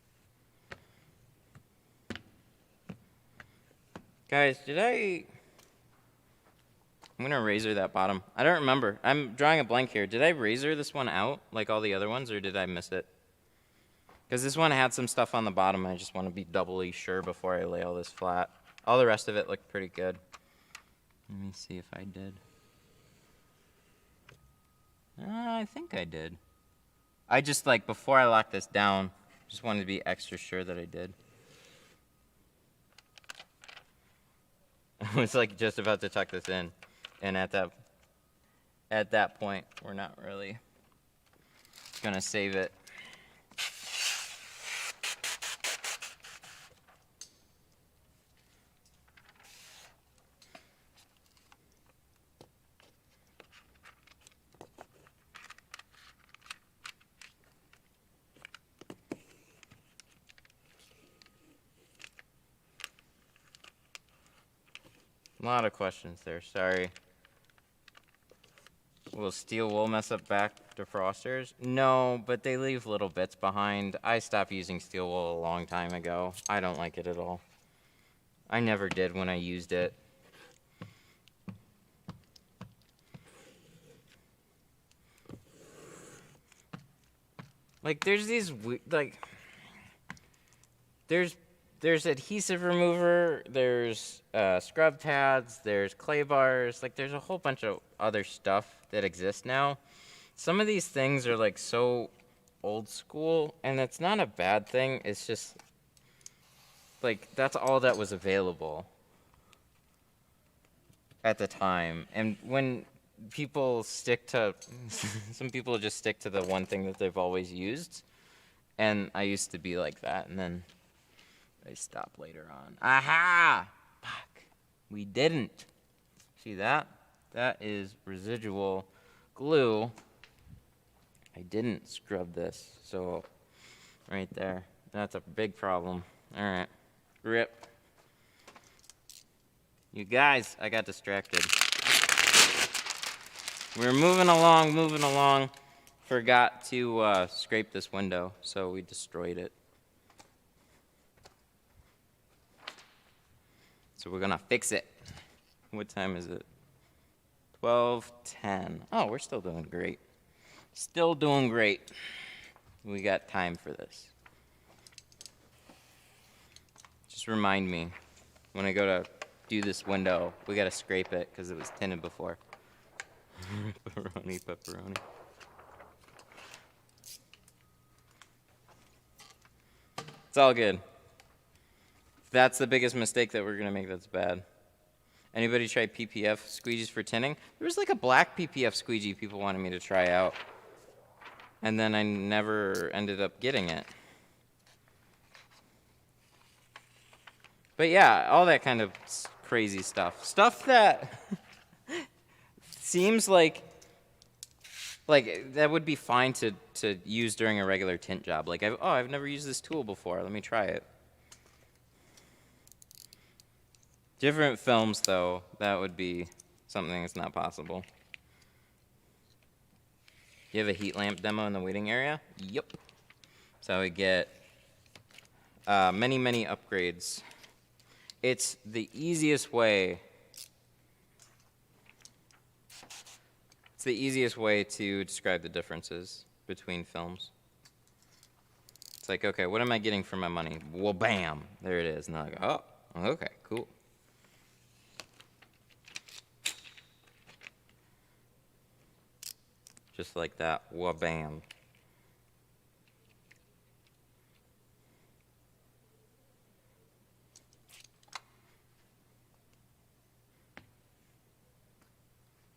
Guys, I'm gonna razor that bottom. I don't remember. I'm drawing a blank here. Did I razor this one out like all the other ones, or did I miss it? Because this one had some stuff on the bottom. I just want to be doubly sure before I lay all this flat. All the rest of it looked pretty good. Let me see if I did. I think I did. I just, like, before I lock this down, just wanted to be extra sure that I did. I was, like, just about to tuck this in. And at that point, we're not really gonna save it. A lot of questions there, sorry. Will steel wool mess up back defrosters? No, but they leave little bits behind. I stopped using steel wool a long time ago. I don't like it at all. I never did when I used it. Like, there's these, like, there's adhesive remover, there's scrub pads, there's clay bars, like there's a whole bunch of other stuff that exists now. Some of these things are like so old school, and it's not a bad thing, it's just like that's all that was available at the time. And when people stick to, some people just stick to the one thing that they've always used, and I used to be like that, and then I stopped later on. Aha! Fuck. We didn't. See that? That is residual glue. I didn't scrub this, so right there. That's a big problem. All right. Rip. You guys, I got distracted. We're moving along. Forgot to scrape this window, so we destroyed it. So we're gonna fix it. What time is it? 12:10. Oh, we're still doing great. Still doing great. We got time for this. Just remind me when I go to do this window, we gotta scrape it because it was tinted before. Pepperoni. It's all good. That's the biggest mistake that we're gonna make. That's bad. Anybody try PPF squeegees for tinting? There was like a black PPF squeegee people wanted me to try out, and then I never ended up getting it. But yeah, all that kind of crazy stuff. Stuff that seems like Like, that would be fine to use during a regular tint job. Like, I've never used this tool before. Let me try it. Different films, though, that would be something that's not possible. You have a heat lamp demo in the waiting area? Yep. So we get many, many upgrades. It's the easiest way. It's the easiest way to describe the differences between films. It's like, okay, what am I getting for my money? Well, bam, there it is. And I go, oh, okay, cool. Just like that, wha-bam.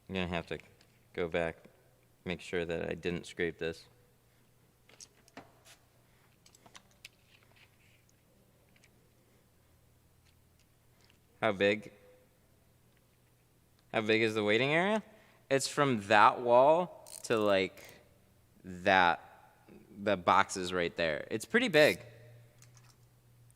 I'm gonna have to go back, make sure that I didn't scrape this. How big? How big is the waiting area? It's from that wall to like that, the boxes right there. It's pretty big.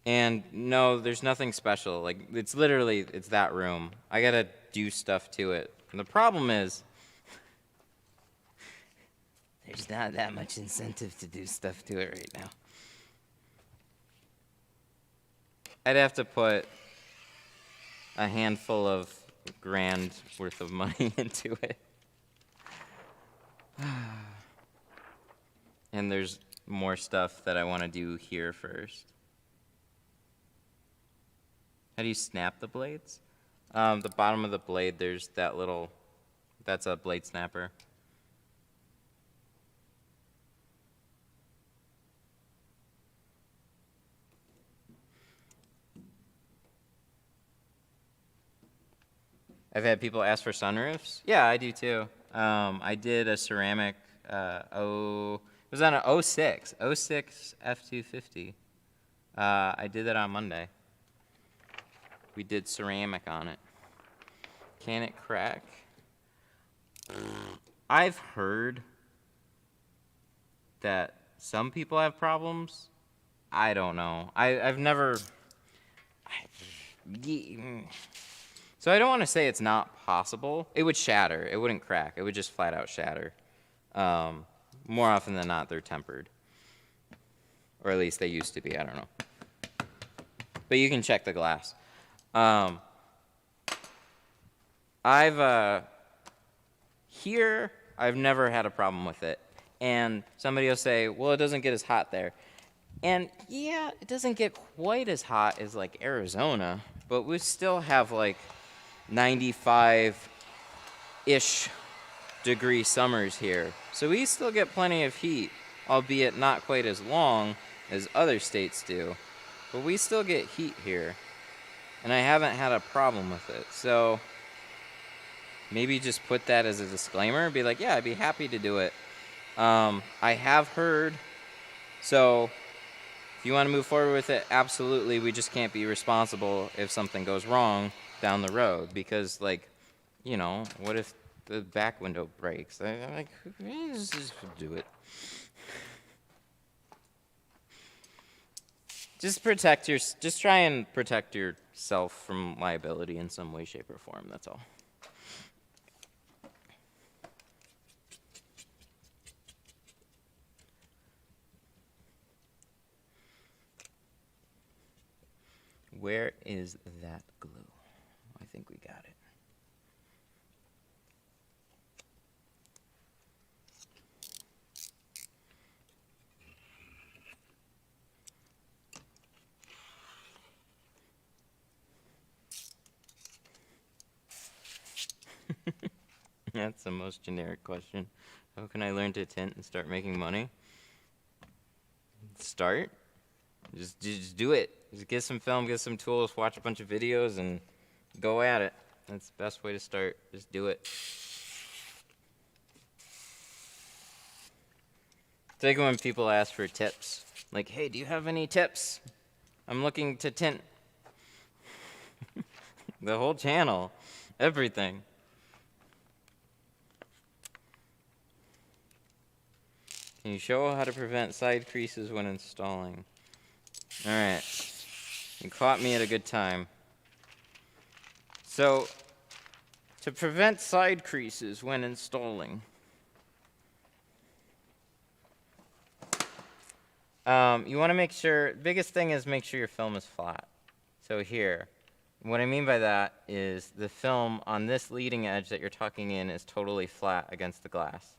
And no, there's nothing special. Like, it's literally, it's that room. I gotta do stuff to it. And the problem is, there's not that much incentive to do stuff to it right now. I'd have to put a handful of grand worth of money into it. And there's more stuff that I want to do here first. How do you snap the blades? The bottom of the blade, there's that little, that's a blade snapper. I've had people ask for sunroofs. Yeah, I do too. I did a ceramic, it was on an 06 F-250. I did that on Monday. We did ceramic on it. Can it crack? I've heard that some people have problems. I don't know. I've never... So I don't want to say it's not possible. It would shatter. It wouldn't crack. It would just flat out shatter. More often than not, they're tempered. Or at least they used to be. I don't know. But you can check the glass. I've never had a problem with it. And somebody will say, well, it doesn't get as hot there. And yeah, it doesn't get quite as hot as like Arizona, but we still have like 95-ish degree summers here. So we still get plenty of heat, albeit not quite as long as other states do. But we still get heat here. And I haven't had a problem with it. So maybe just put that as a disclaimer. Be like, yeah, I'd be happy to do it. I have heard. So if you want to move forward with it, absolutely. We just can't be responsible if something goes wrong down the road. Because, like, you know, what if the back window breaks? I'm like, just do it. Just try and protect yourself from liability in some way, shape, or form. That's all. Where is that glue? I think we got it. That's the most generic question. How can I learn to tint and start making money? Start? Just do it. Just get some film, get some tools, watch a bunch of videos, and go at it. That's the best way to start. Just do it. It's like when people ask for tips. Like, hey, do you have any tips? I'm looking to tint. The whole channel. Everything. Can you show how to prevent side creases when installing? Alright. You caught me at a good time. So, to prevent side creases when installing, you want to make sure, biggest thing is make sure your film is flat. So here, what I mean by that is the film on this leading edge that you're tucking in is totally flat against the glass.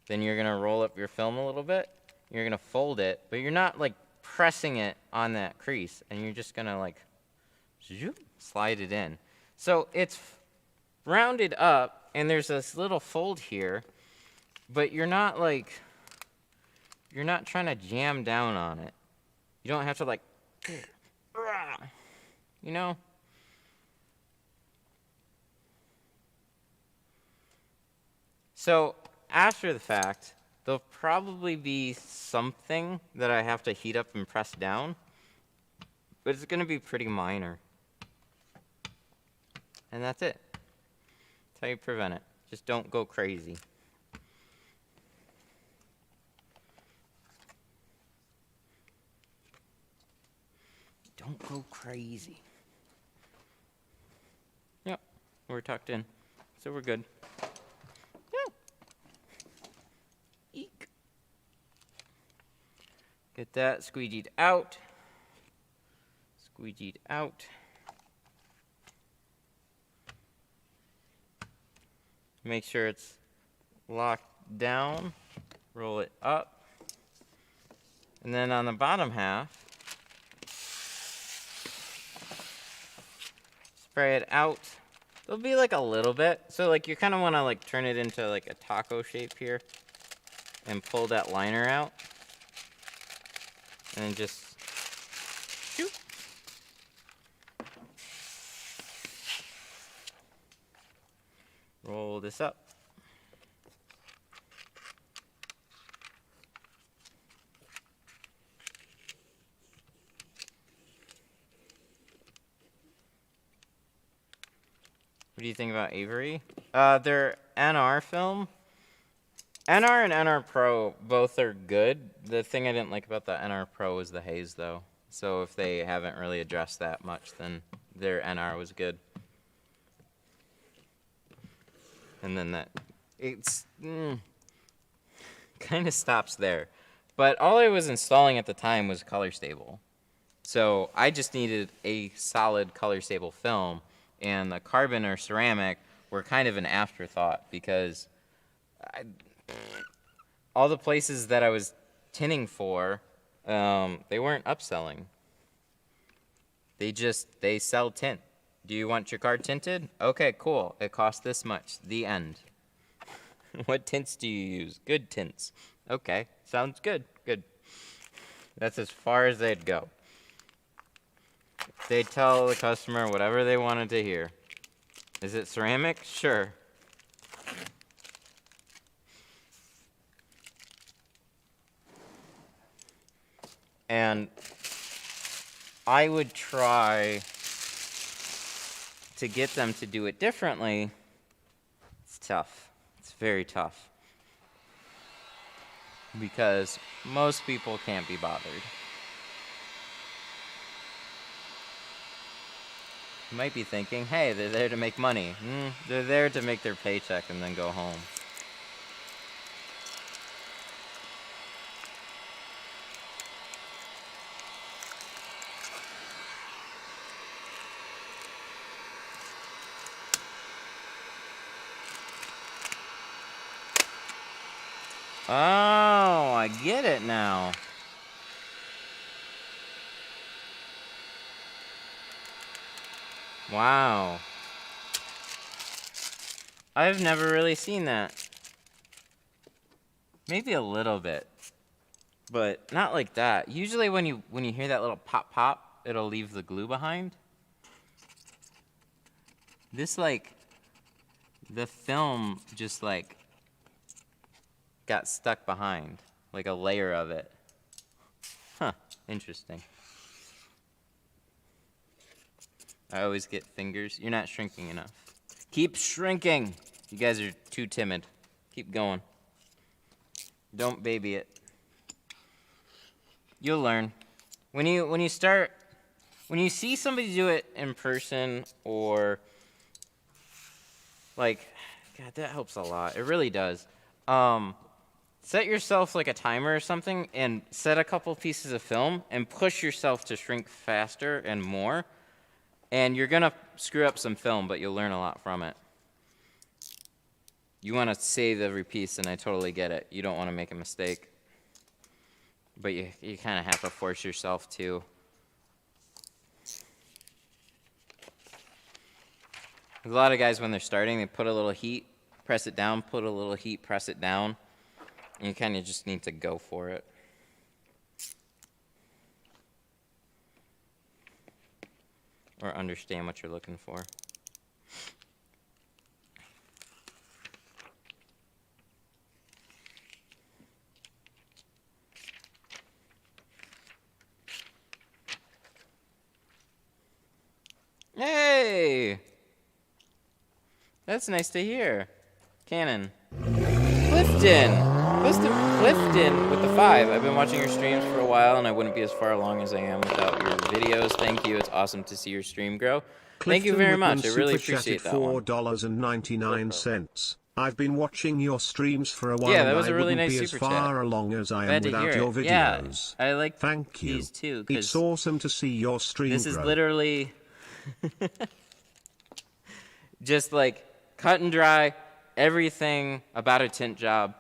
Then you're going to roll up your film a little bit. You're going to fold it, but you're not like pressing it on that crease, and you're just going to like slide it in. So it's rounded up, and there's this little fold here, but you're not trying to jam down on it. You don't have to like, you know? So after the fact, there'll probably be something that I have to heat up and press down, but it's going to be pretty minor. And that's it. That's how you prevent it. Just don't go crazy. Don't go crazy. Yep, we're tucked in, so we're good. Yeah. Eek. Get that squeegeed out. Squeegeed out. Make sure it's locked down. Roll it up. And then on the bottom half, spray it out. There'll be like a little bit. So like you kind of want to like turn it into like a taco shape here and pull that liner out. And then just shoot. Roll this up. What do you think about Avery? Their NR film. NR and NR Pro both are good. The thing I didn't like about the NR Pro was the haze, though. So if they haven't really addressed that much, then their NR was good. And then that, it's kind of stops there. But all I was installing at the time was color stable. So I just needed a solid color stable film, and the carbon or ceramic were kind of an afterthought because all the places that I was tinting for, they weren't upselling. They sell tint. Do you want your car tinted? Okay, cool. It costs this much. The end. What tints do you use? Good tints. Okay, sounds good. Good. That's as far as they'd go. They'd tell the customer whatever they wanted to hear. Is it ceramic? Sure. And I would try to get them to do it differently. It's tough. It's very tough. Because most people can't be bothered. You might be thinking, hey, they're there to make money. They're there to make their paycheck and then go home. Oh, I get it now. Wow. I've never really seen that. Maybe a little bit, but not like that. Usually when you hear that little pop pop, it'll leave the glue behind. This like the film just like got stuck behind, like a layer of it. Huh, interesting. I always get fingers. You're not shrinking enough. Keep shrinking. You guys are too timid. Keep going. Don't baby it. You'll learn. When you see somebody do it in person, or like, God, that helps a lot. It really does. Set yourself like a timer or something, and set a couple pieces of film, and push yourself to shrink faster and more. And you're gonna screw up some film, but you'll learn a lot from it. You want to save every piece, and I totally get it. You don't want to make a mistake. But you kind of have to force yourself to. A lot of guys, when they're starting, they put a little heat, press it down, put a little heat, press it down. And you kind of just need to go for it. Or understand what you're looking for. Hey! That's nice to hear. Cannon. Clifton with the 5. I've been watching your streams for a while, and I wouldn't be as far along as I am without your videos. Thank you. It's awesome to see your stream grow. Thank you very much. I really appreciate that one. $4.99. I've been watching your streams for a while. Yeah, that was a really nice nice be super as far chat. along as I am Glad to without hear your it. videos. Yeah, I like Thank you. these too. It's awesome to see your stream This grow. is literally just like cut and dry everything about a tint job,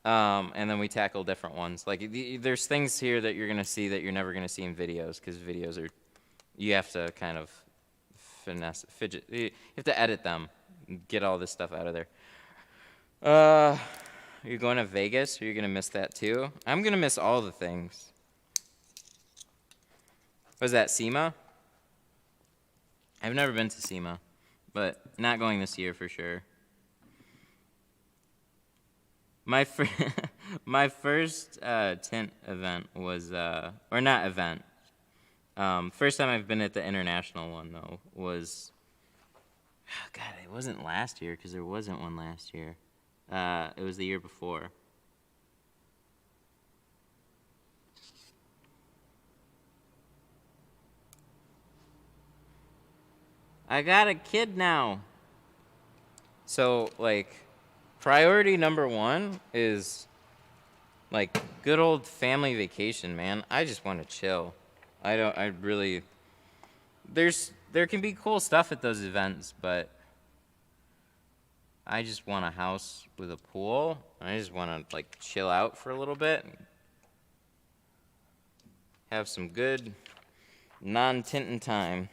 and then we tackle different ones. Like there's things here that you're gonna see that you're never gonna see in videos, because videos are, you have to kind of fidget. You have to edit them, get all this stuff out of there. You're going to Vegas, or you're gonna miss that too? I'm gonna miss all the things. Was that SEMA? I've never been to SEMA, but not going this year for sure. My first tint event was, or not event. First time I've been at the international one though was, oh God, it wasn't last year, because there wasn't one last year. It was the year before. I got a kid now. So like, priority number 1 is like good old family vacation, man. I just want to chill. There can be cool stuff at those events, but I just want a house with a pool. I just want to like chill out for a little bit and have some good non-tinting time.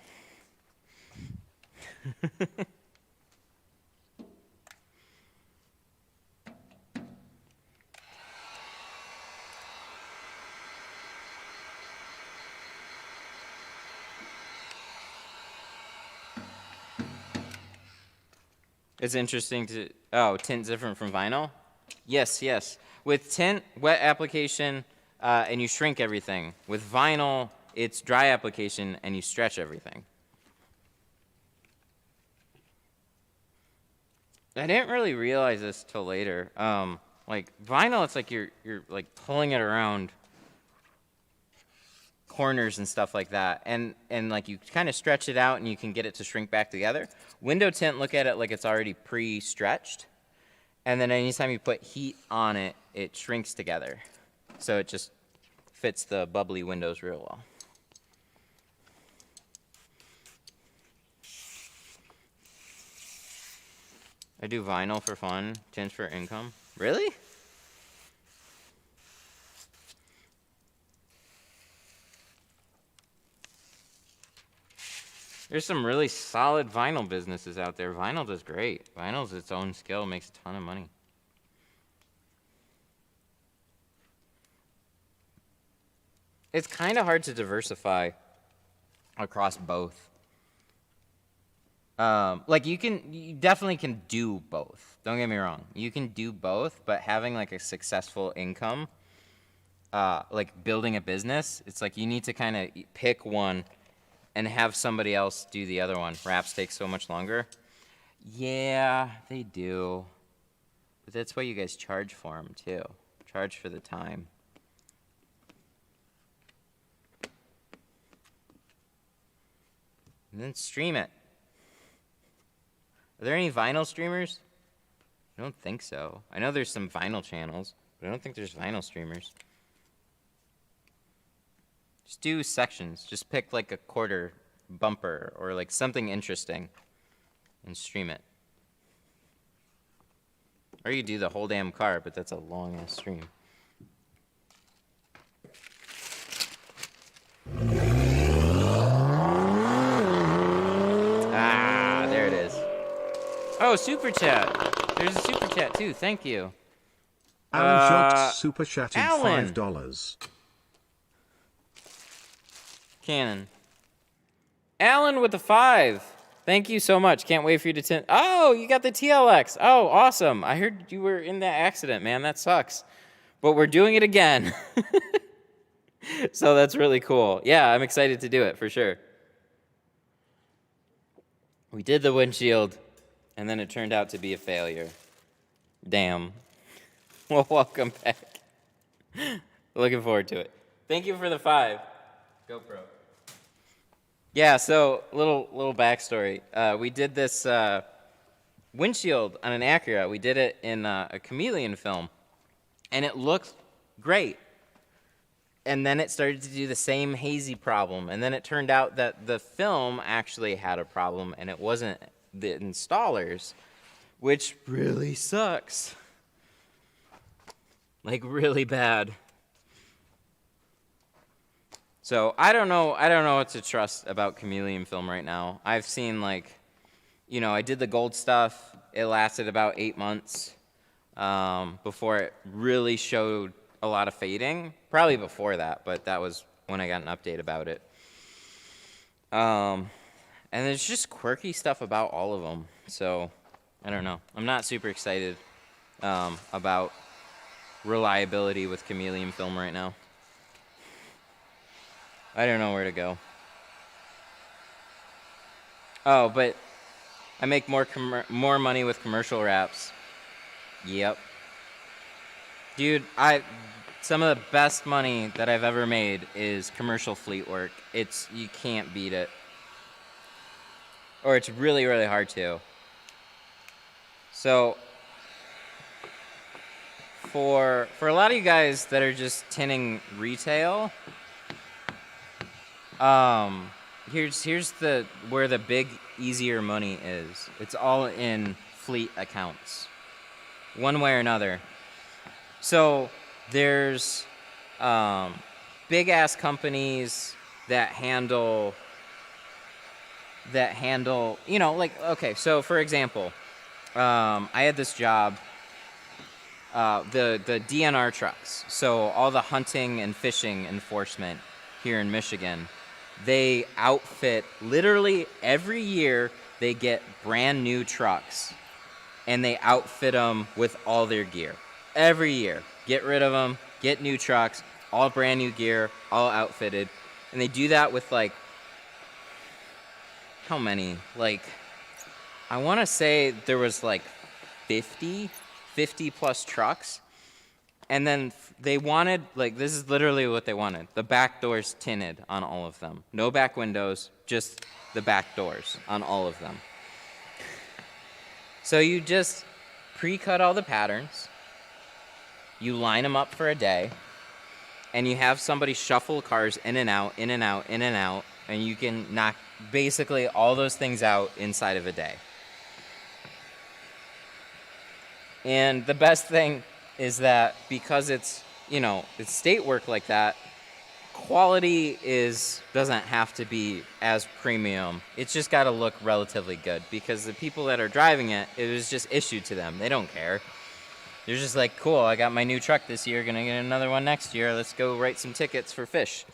It's interesting to, tint's different from vinyl? Yes, yes. With tint, wet application, and you shrink everything. With vinyl, it's dry application, and you stretch everything. I didn't really realize this till later. Like vinyl, it's like you're like pulling it around corners and stuff like that, and like you kind of stretch it out and you can get it to shrink back together. Window tint, look at it like it's already pre-stretched, and then anytime you put heat on it, it shrinks together, so it just fits the bubbly windows real well. I do vinyl for fun, tints for income. Really? There's some really solid vinyl businesses out there. Vinyl does great. Vinyl's its own skill, makes a ton of money. It's kind of hard to diversify across both. Like you definitely can do both. Don't get me wrong. You can do both, but having like a successful income, like building a business, it's like you need to kind of pick one and have somebody else do the other one. Wraps take so much longer. Yeah, they do. But that's why you guys charge for them too. Charge for the time. And then stream it. Are there any vinyl streamers? I don't think so. I know there's some vinyl channels, but I don't think there's vinyl streamers. Just do sections. Just pick like a quarter bumper or like something interesting and stream it. Or you do the whole damn car, but that's a long ass stream. Ah, there it is. Oh, super chat. There's a super chat too. Thank you. Alan Schultz super chatted Alan. $5. Canon. Alan with the 5. Thank you so much. Can't wait for you to tint. Oh, you got the TLX. Oh, awesome. I heard you were in that accident, man. That sucks. But we're doing it again. So that's really cool. Yeah, I'm excited to do it for sure. We did the windshield, and then it turned out to be a failure. Damn. Well, welcome back. Looking forward to it. Thank you for the 5. GoPro. Yeah, so little backstory. We did this windshield on an Acura. We did it in a Chameleon film, and it looked great. And then it started to do the same hazy problem, and then it turned out that the film actually had a problem, and it wasn't the installers, which really sucks. Like really bad. So I don't know what to trust about Chameleon film right now. I've seen like, you know, I did the gold stuff. It lasted about 8 months before it really showed a lot of fading. Probably before that, but that was when I got an update about it. And there's just quirky stuff about all of them. So I don't know. I'm not super excited about reliability with Chameleon film right now. I don't know where to go. Oh, but I make more money with commercial wraps. Yep. Dude, some of the best money that I've ever made is commercial fleet work. You can't beat it. Or it's really, really hard to. So for a lot of you guys that are just tinting retail, here's where the big easier money is. It's all in fleet accounts, one way or another. So there's big ass companies that handle, you know, like, okay, so for example, I had this job, the DNR trucks, so all the hunting and fishing enforcement here in Michigan, they outfit, literally every year they get brand new trucks and they outfit them with all their gear. Every year, get rid of them, get new trucks, all brand new gear, all outfitted. And they do that with like, how many? Like, I want to say there was like 50 plus trucks. And then they wanted, like, this is literally what they wanted. The back doors tinted on all of them. No back windows, just the back doors on all of them. So you just pre-cut all the patterns. You line them up for a day. And you have somebody shuffle cars in and out, in and out, in and out. And you can knock basically all those things out inside of a day. And the best thing is that because it's, you know, it's state work like that, quality doesn't have to be as premium. It's just got to look relatively good because the people that are driving it, it was just issued to them. They don't care. They're just like, cool, I got my new truck this year, gonna get another one next year. Let's go write some tickets for fish.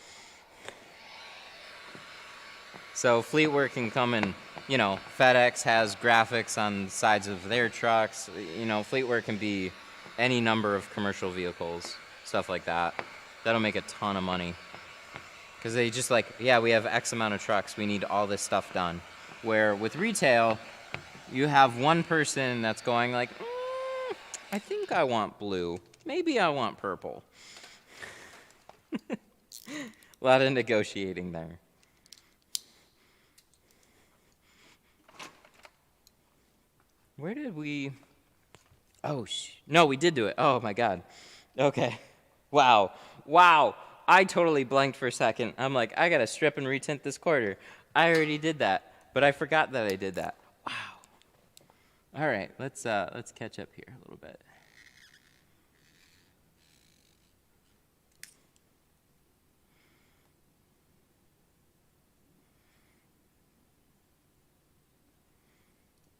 So fleet work can come in, you know, FedEx has graphics on the sides of their trucks. You know, fleet work can be any number of commercial vehicles, stuff like that. That'll make a ton of money. Because they just like, yeah, we have X amount of trucks. We need all this stuff done. Where with retail, you have one person that's going like, I think I want blue. maybe I want purple. A lot of negotiating there. Where did we... Oh, no, we did do it. Oh, my God. Okay. Wow. Wow. I totally blanked for a second. I'm like, I got to strip and retint this quarter. I already did that, but I forgot that I did that. Wow. All right, let's catch up here a little bit.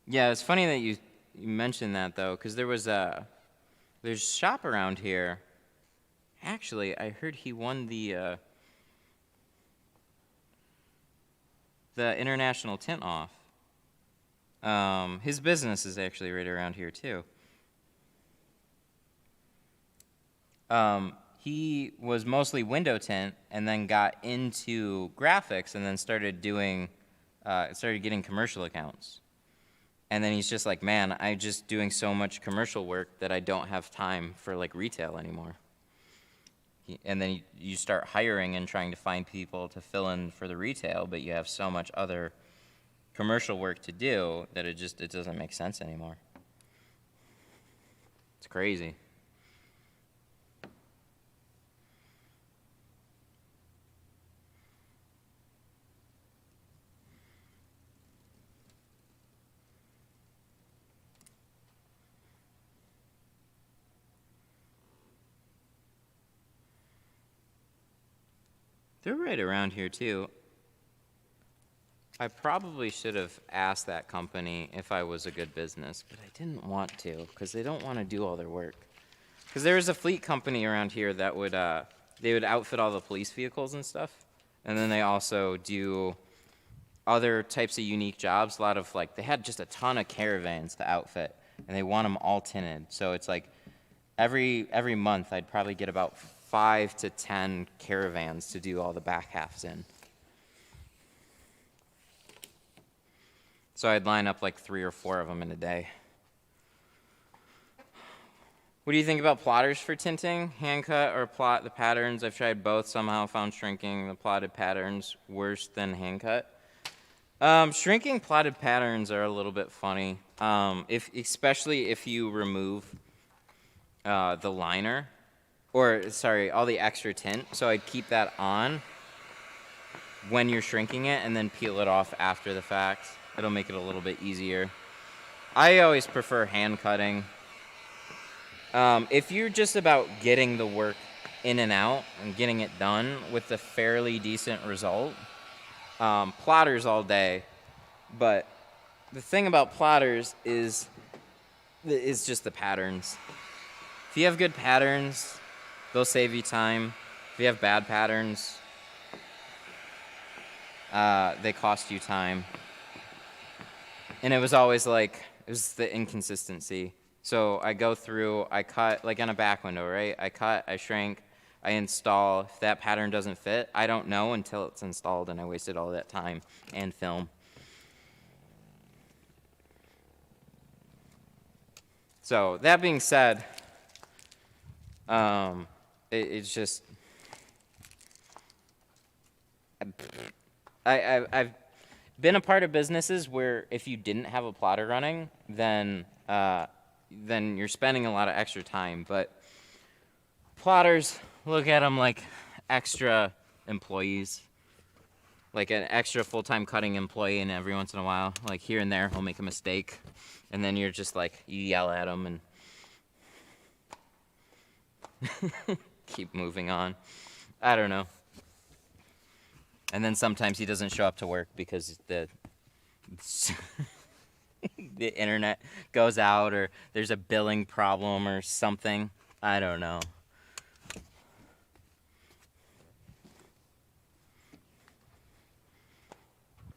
Yeah, it's funny that you mentioned that, though, because there's a shop around here. Actually, I heard he won the International Tint Off. His business is actually right around here, too. He was mostly window tint and then got into graphics and then started getting commercial accounts. And then he's just like, man, I'm just doing so much commercial work that I don't have time for like retail anymore. And then you start hiring and trying to find people to fill in for the retail, but you have so much other commercial work to do that it doesn't make sense anymore. It's crazy. They're right around here, too. I probably should have asked that company if I was a good business, but I didn't want to because they don't want to do all their work. Because there was a fleet company around here that would outfit all the police vehicles and stuff, and then they also do other types of unique jobs. A lot of they had just a ton of caravans to outfit, and they want them all tinted. So it's like every month I'd probably get about 5 to 10 caravans to do all the back halves in. So I'd line up like 3 or 4 of them in a day. What do you think about plotters for tinting? Hand cut or plot the patterns? I've tried both, somehow found shrinking the plotted patterns worse than hand cut. Shrinking plotted patterns are a little bit funny, especially if you remove the liner. All the extra tint. So I'd keep that on when you're shrinking it and then peel it off after the fact. It'll make it a little bit easier. I always prefer hand cutting. If you're just about getting the work in and out and getting it done with a fairly decent result, plotters all day. But the thing about plotters is just the patterns. If you have good patterns, they'll save you time. If you have bad patterns, they cost you time. And it was always it was the inconsistency. So I go through, I cut, like on a back window, right? I cut, I shrink, I install. If that pattern doesn't fit, I don't know until it's installed, and I wasted all that time and film. So that being said, it's just I've been a part of businesses where if you didn't have a plotter running, then you're spending a lot of extra time. But plotters, look at them like extra employees, like an extra full-time cutting employee, and every once in a while, like here and there, he'll make a mistake, and then you're just like, you yell at him and keep moving on. I don't know. And then sometimes he doesn't show up to work because the internet goes out, or there's a billing problem or something. I don't know.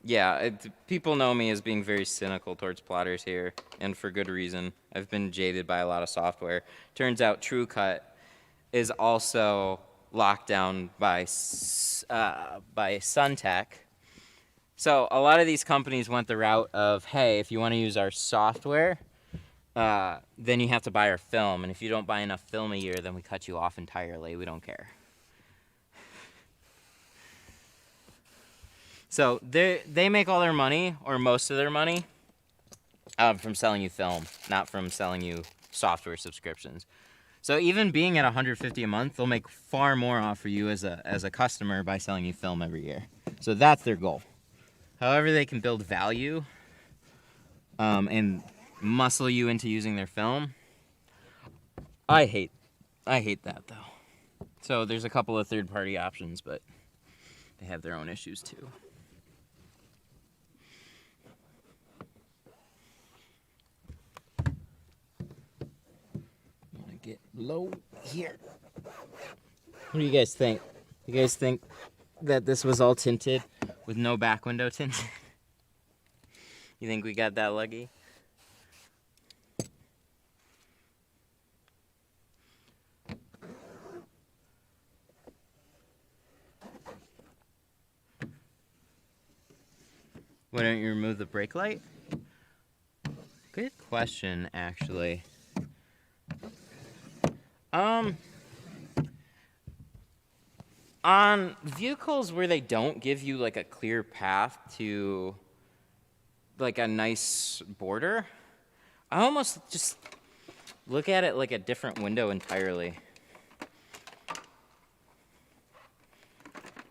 Yeah, people know me as being very cynical towards plotters here, and for good reason. I've been jaded by a lot of software. Turns out TrueCut is also locked down by Suntech. So a lot of these companies went the route of, hey, if you want to use our software, then you have to buy our film. And if you don't buy enough film a year, then we cut you off entirely. We don't care. So they make all their money, or most of their money, from selling you film, not from selling you software subscriptions. So even being at $150 a month, they'll make far more off for you as a customer by selling you film every year. So that's their goal. However they can build value and muscle you into using their film, I hate that though. So there's a couple of third-party options, but they have their own issues too. I'm gonna get low here. What do you guys think? You guys think that this was all tinted with no back window tint? You think we got that lucky? Why don't you remove the brake light? Good question, actually. On vehicles where they don't give you like a clear path to like a nice border, I almost just look at it like a different window entirely.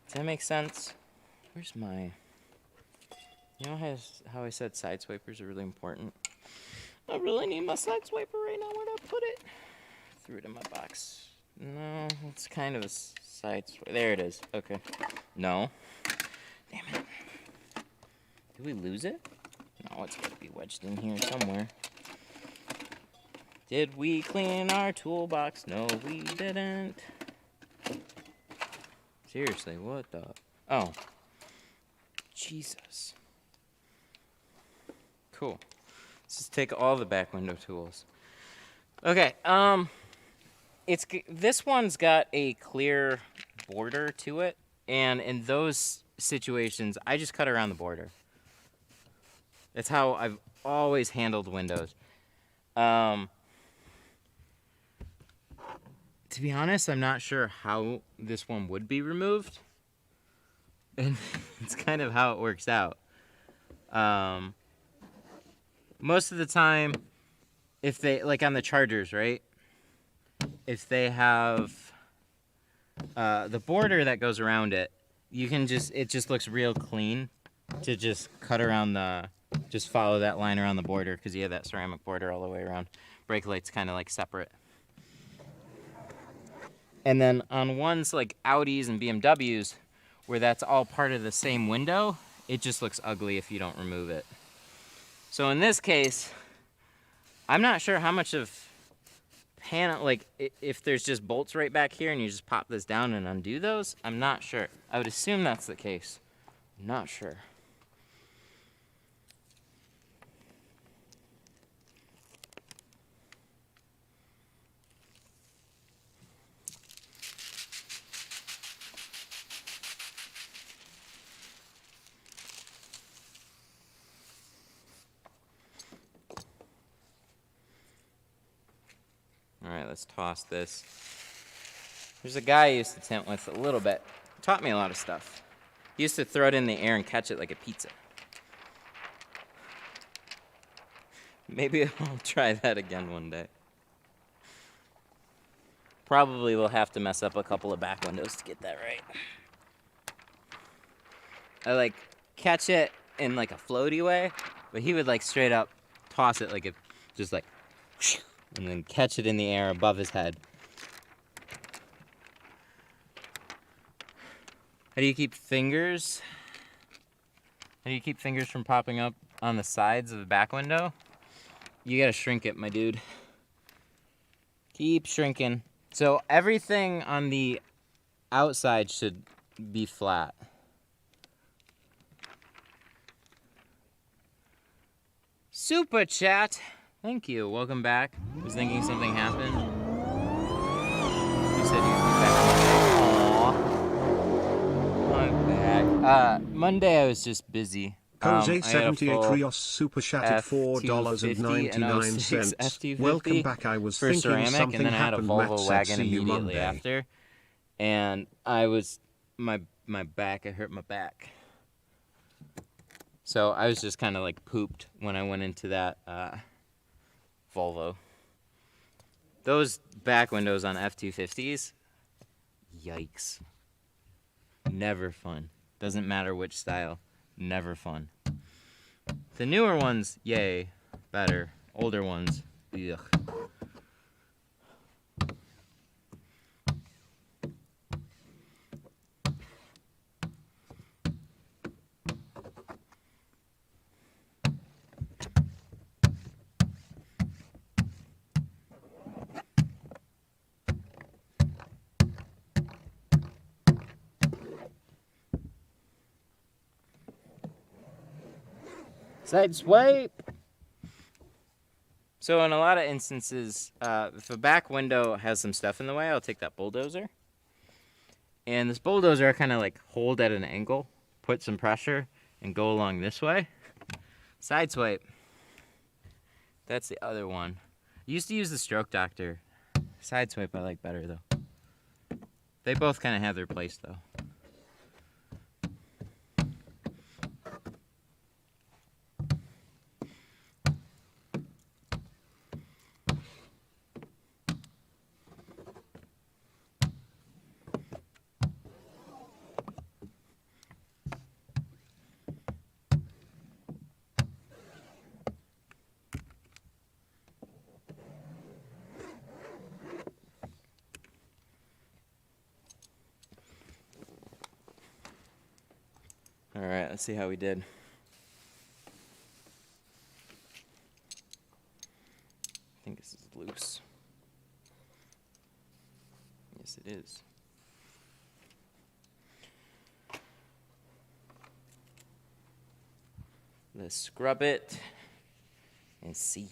Does that make sense? Where's my... You know how I said side swipers are really important? I really need my side swiper right now. Where'd I put it? Threw it in my box. No, it's kind of a side swiper. There it is. Okay. No. Damn it. Did we lose it? No, it's got to be wedged in here somewhere. Did we clean our toolbox? No, we didn't. Seriously, what the... Oh. Jesus. Cool. Let's just take all the back window tools. Okay, this one's got a clear border to it, and in those situations, I just cut around the border. That's how I've always handled windows. To be honest, I'm not sure how this one would be removed, and it's kind of how it works out. Most of the time, if they, like on the Chargers, right? If they have the border that goes around it, you can just, it just looks real clean to just cut around the, just follow that line around the border because you have that ceramic border all the way around. Brake light's kind of like separate. And then on ones like Audis and BMWs, where that's all part of the same window, it just looks ugly if you don't remove it. So in this case, I'm not sure how much of panel, like if there's just bolts right back here and you just pop this down and undo those, I'm not sure. I would assume that's the case. I'm not sure. Alright, let's toss this. There's a guy I used to tint with a little bit. Taught me a lot of stuff. He used to throw it in the air and catch it like a pizza. Maybe I'll try that again one day. Probably will have to mess up a couple of back windows to get that right. I like catch it in like a floaty way, but he would like straight up toss it like a, just like, and then catch it in the air above his head. How do you keep fingers? How do you keep fingers from popping up on the sides of the back window? You gotta shrink it, my dude. Keep shrinking. So everything on the outside should be flat. Super chat. Thank you. Welcome back. I was thinking something happened. You said you'd be back Monday. Aww. I'm back. Monday I was just busy. Jose I had a 78 full Rios super chatted F250 and 06 $4.99. F250 Welcome back. I was for thinking ceramic, something and then I had a happened. Matt Volvo said wagon see you immediately Monday. after, and I was my back. I hurt my back, so I was just kind of like pooped when I went into that Volvo. Those back windows on F250s, yikes. Never fun. Doesn't matter which style, never fun. The newer ones, yay, better. Older ones, ugh. Side swipe. So in a lot of instances, if a back window has some stuff in the way, I'll take that bulldozer. And this bulldozer I kind of like hold at an angle, put some pressure, and go along this way. Side swipe. That's the other one. I used to use the Stroke Doctor. Side swipe I like better though. They both kind of have their place though. All right, let's see how we did. I think this is loose. Yes, it is. Let's scrub it and see.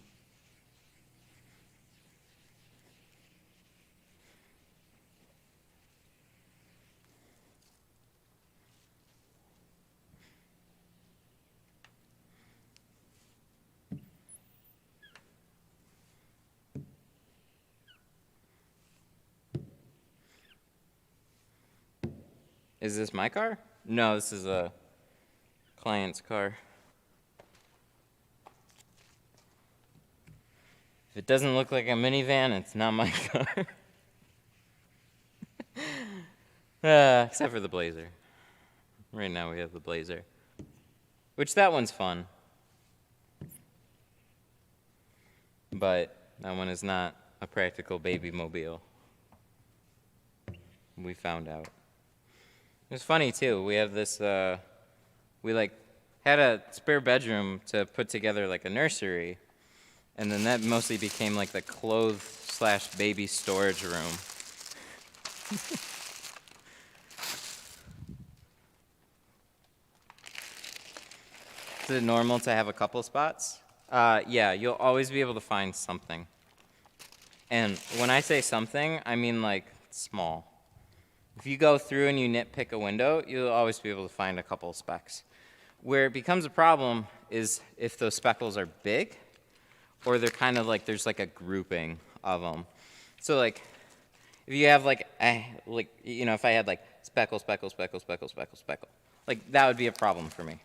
Is this my car? No, this is a client's car. If it doesn't look like a minivan, it's not my car. Except for the Blazer. Right now we have the Blazer. Which that one's fun. But that one is not a practical baby mobile. We found out. It was funny too. We have this, we like had a spare bedroom to put together like a nursery. And then that mostly became like the clothes/baby storage room. Is it normal to have a couple spots? Yeah, you'll always be able to find something. And when I say something, I mean like small. If you go through and you nitpick a window, you'll always be able to find a couple of specks. Where it becomes a problem is if those speckles are big, or they're kind of like, there's like a grouping of them. So like, if you have like, you know, if I had like speckle, speckle, speckle, speckle, speckle, speckle, like that would be a problem for me.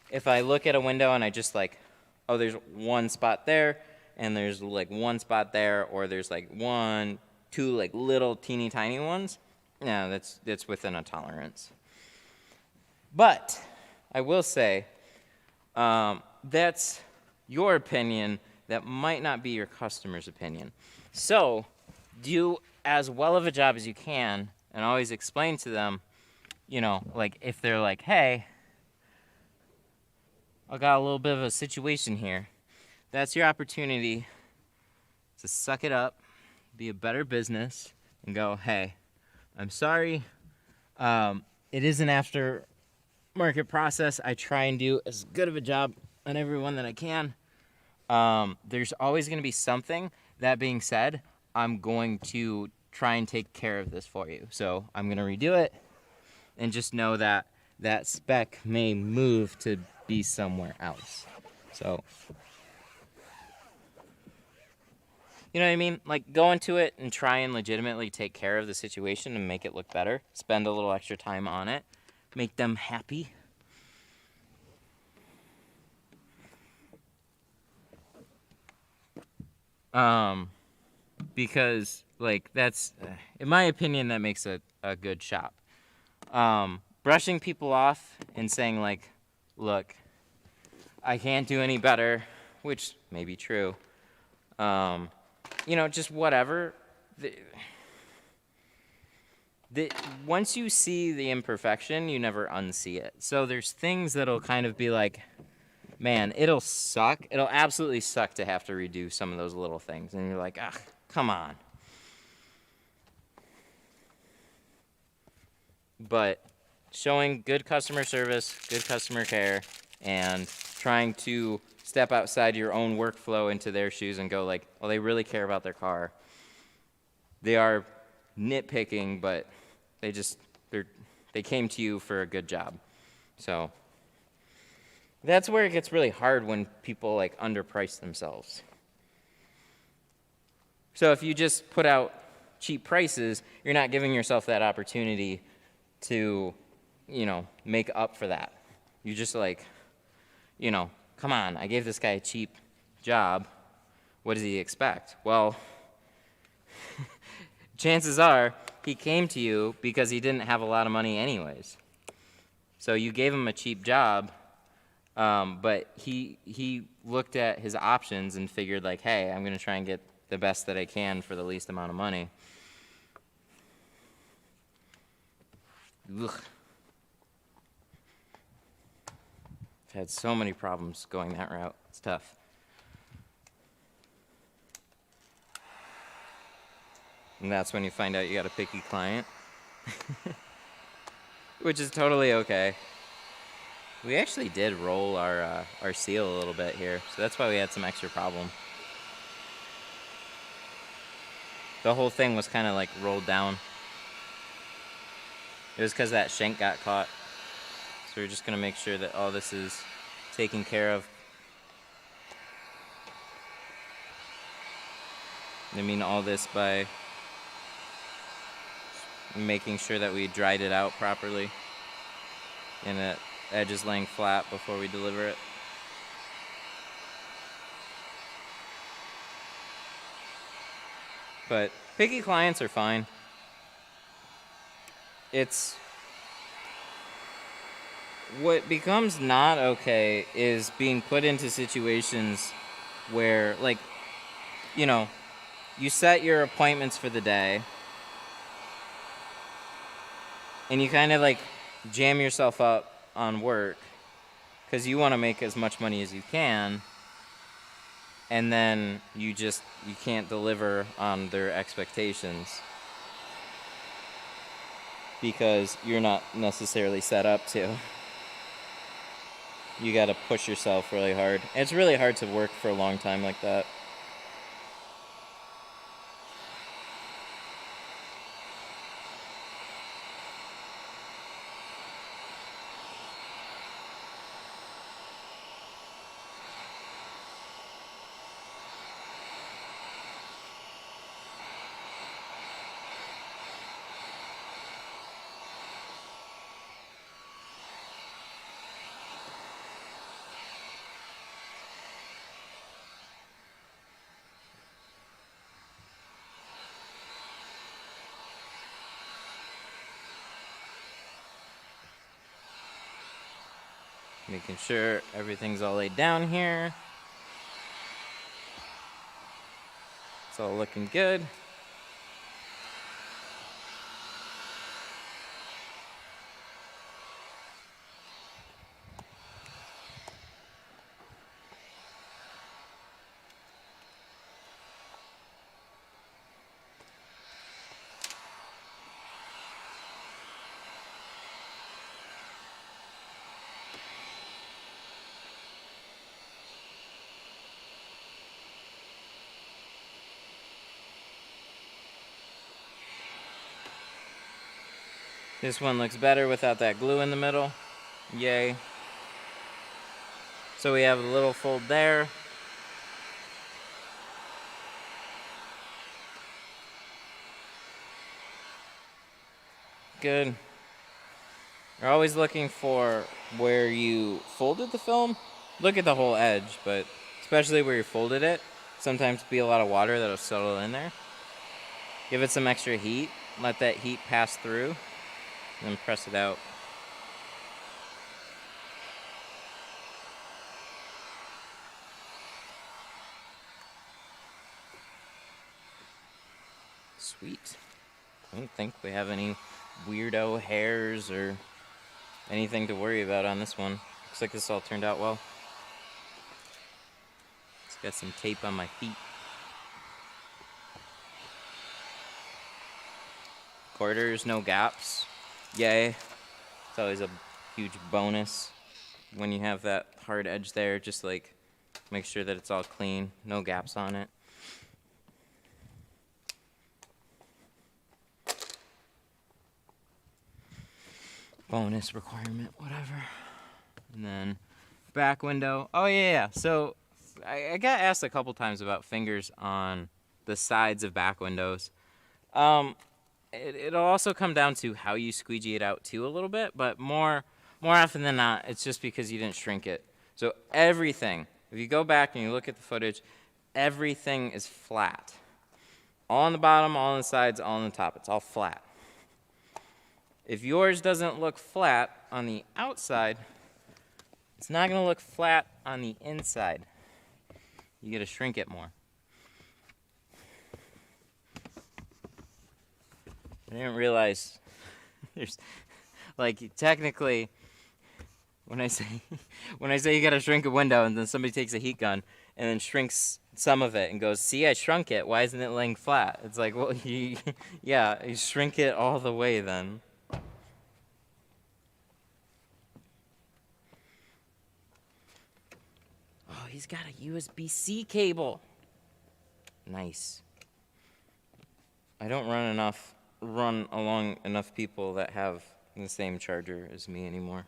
If I look at a window and I just like, oh, there's one spot there, and there's like one spot there, or there's like one, two like little teeny tiny ones, yeah, that's within a tolerance. But I will say, that's your opinion. That might not be your customer's opinion. So do as well of a job as you can, and always explain to them, you know, like if they're like, hey, I got a little bit of a situation here. That's your opportunity to suck it up, be a better business, and go, hey, I'm sorry. It is an aftermarket process. I try and do as good of a job on everyone that I can. There's always going to be something. That being said, I'm going to try and take care of this for you. So I'm going to redo it, and just know that that spec may move to be somewhere else. So, you know what I mean? Like, go into it and try and legitimately take care of the situation and make it look better. Spend a little extra time on it. Make them happy. Because, like, that's, in my opinion, that makes a good shop. Brushing people off and saying, like, look, I can't do any better, which may be true. You know, just whatever. Once you see the imperfection, you never unsee it. So there's things that'll kind of be like, man, it'll suck. It'll absolutely suck to have to redo some of those little things. And you're like, ah, come on. But showing good customer service, good customer care, and trying to step outside your own workflow into their shoes and go like, well, they really care about their car. They are nitpicking, but they came to you for a good job. So that's where it gets really hard when people like underprice themselves. So if you just put out cheap prices, you're not giving yourself that opportunity to, you know, make up for that. You just like, you know, come on, I gave this guy a cheap job. What does he expect? Well, chances are he came to you because he didn't have a lot of money anyways. So you gave him a cheap job, but he looked at his options and figured like, hey, I'm going to try and get the best that I can for the least amount of money. Ugh. I've had so many problems going that route. It's tough. And that's when you find out you got a picky client. Which is totally okay. We actually did roll our seal a little bit here, so that's why we had some extra problem. The whole thing was kind of like rolled down. It was because that shank got caught. So we're just going to make sure that all this is taken care of. I mean all this by making sure that we dried it out properly and the edge is laying flat before we deliver it. But picky clients are fine. It's what becomes not okay is being put into situations where, like, you know, you set your appointments for the day and you kind of like jam yourself up on work because you want to make as much money as you can, and then you can't deliver on their expectations because you're not necessarily set up to. You got to push yourself really hard. It's really hard to work for a long time like that. Making sure everything's all laid down here. It's all looking good. This one looks better without that glue in the middle. Yay. So we have a little fold there. Good. You're always looking for where you folded the film. Look at the whole edge, but especially where you folded it. Sometimes be a lot of water that'll settle in there. Give it some extra heat. Let that heat pass through. And then press it out. Sweet. I don't think we have any weirdo hairs or anything to worry about on this one. Looks like this all turned out well. Just got some tape on my feet. Quarters, no gaps. Yay. It's always a huge bonus when you have that hard edge there. Just like make sure that it's all clean, no gaps on it. Bonus requirement, whatever. And then back window. Oh yeah. So I got asked a couple times about fingers on the sides of back windows. It'll also come down to how you squeegee it out too a little bit, but more often than not, it's just because you didn't shrink it. So everything, if you go back and you look at the footage, everything is flat. All on the bottom, all on the sides, all on the top. It's all flat. If yours doesn't look flat on the outside, it's not going to look flat on the inside. You got to shrink it more. I didn't realize there's, like, technically, when I say you got to shrink a window and then somebody takes a heat gun and then shrinks some of it and goes, see, I shrunk it. Why isn't it laying flat? It's like, well, you shrink it all the way then. Oh, he's got a USB-C cable. Nice. I don't run along enough people that have the same charger as me anymore.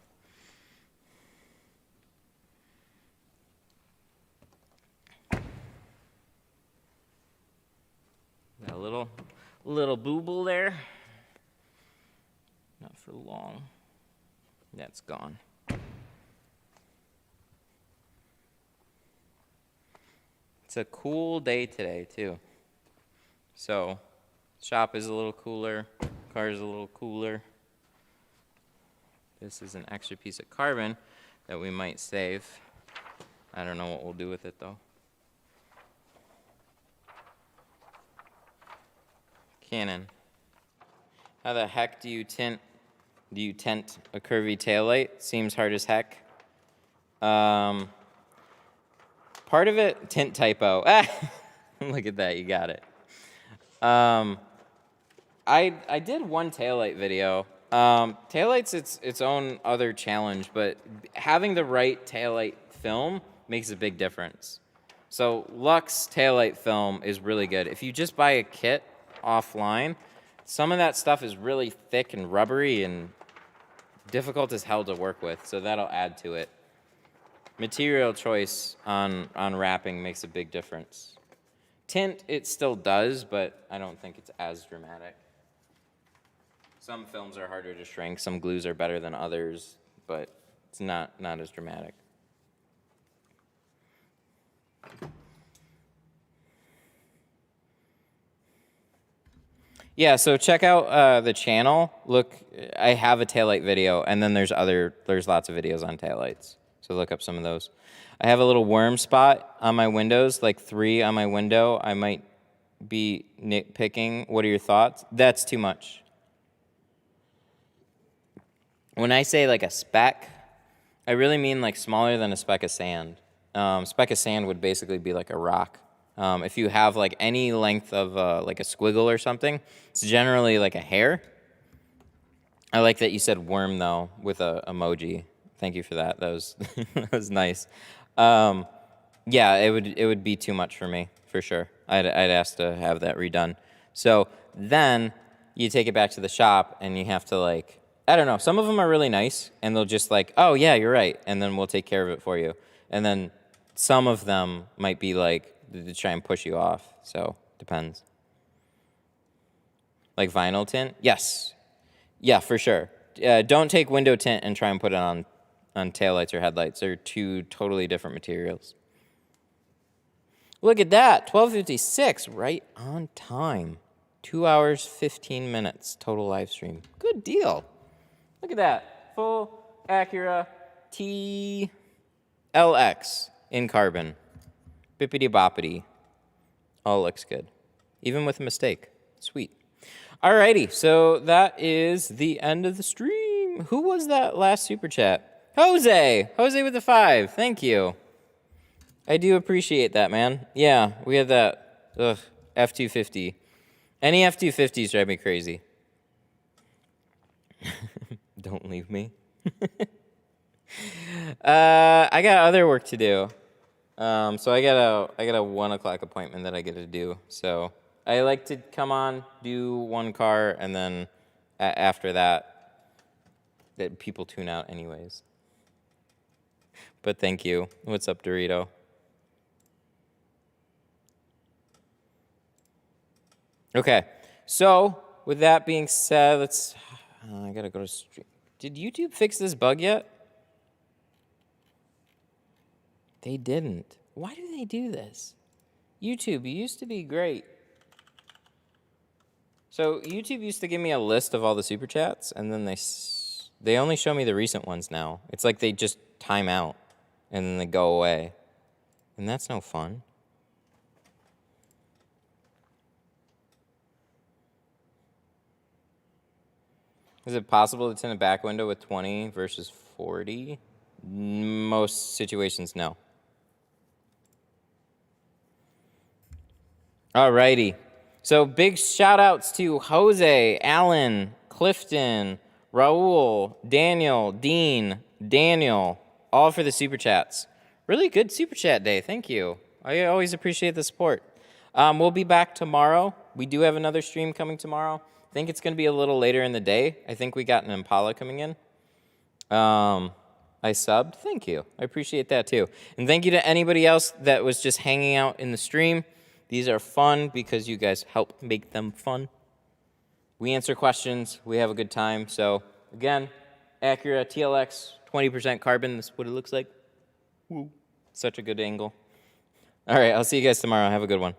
Got a little booble there. Not for long. That's gone. It's a cool day today, too. So, shop is a little cooler, car is a little cooler. This is an extra piece of carbon that we might save. I don't know what we'll do with it, though. Canon. How the heck do you tint a curvy taillight? Seems hard as heck. Part of it, tint typo. Look at that, you got it. I did one taillight video. Taillight's its own other challenge, but having the right taillight film makes a big difference. So Lux taillight film is really good. If you just buy a kit offline, some of that stuff is really thick and rubbery and difficult as hell to work with, so that'll add to it. Material choice on wrapping makes a big difference. Tint, it still does, but I don't think it's as dramatic. Some films are harder to shrink, some glues are better than others, but it's not as dramatic. Yeah, so check out the channel. Look, I have a taillight video, and then there's lots of videos on taillights. So look up some of those. I have a little worm spot on my windows, like 3 on my window. I might be nitpicking. What are your thoughts? That's too much. When I say like a speck, I really mean like smaller than a speck of sand. Speck of sand would basically be like a rock. If you have like any length of like a squiggle or something, it's generally like a hair. I like that you said worm though with a emoji. Thank you for that. That was that was nice. Yeah, it would be too much for me for sure. I'd ask to have that redone. So then you take it back to the shop and you have to I don't know. Some of them are really nice and they'll just oh yeah, you're right, and then we'll take care of it for you. And then some of them might be like to try and push you off. So depends. Like vinyl tint? Yes. Yeah, for sure. Don't take window tint and try and put it on taillights or headlights. They're two totally different materials. Look at that, 12:56, right on time. 2 hours, 15 minutes total live stream. Good deal. Look at that, full Acura TLX in carbon. Bippity boppity. All looks good, even with a mistake. Sweet. Alrighty, so that is the end of the stream. Who was that last super chat? Jose with the 5. Thank you. I do appreciate that, man. Yeah, we had that. Ugh, F-250. Any F-250s drive me crazy. Don't leave me. I got other work to do. So I got a 1 o'clock appointment that I get to do. So I like to come on, do one car, and then after that people tune out anyways. But thank you. What's up, Dorito? Okay, so with that being said, let's. I gotta go to stream. Did YouTube fix this bug yet? They didn't. Why do they do this? YouTube, you used to be great. So YouTube used to give me a list of all the super chats, and then they only show me the recent ones now. It's like they just time out, and then they go away, and that's no fun. Is it possible to tint a back window with 20 versus 40? Most situations, no. Alrighty. So big shout outs to Jose, Alan, Clifton, Raul, Daniel, Dean, Daniel, all for the super chats. Really good super chat day. Thank you. I always appreciate the support. We'll be back tomorrow. We do have another stream coming tomorrow. I think it's going to be a little later in the day. I think we got an Impala coming in. I subbed. Thank you. I appreciate that too. And thank you to anybody else that was just hanging out in the stream. These are fun because you guys help make them fun. We answer questions. We have a good time. So again, Acura TLX, 20% carbon. This is what it looks like. Woo. Such a good angle. All right, I'll see you guys tomorrow. Have a good one.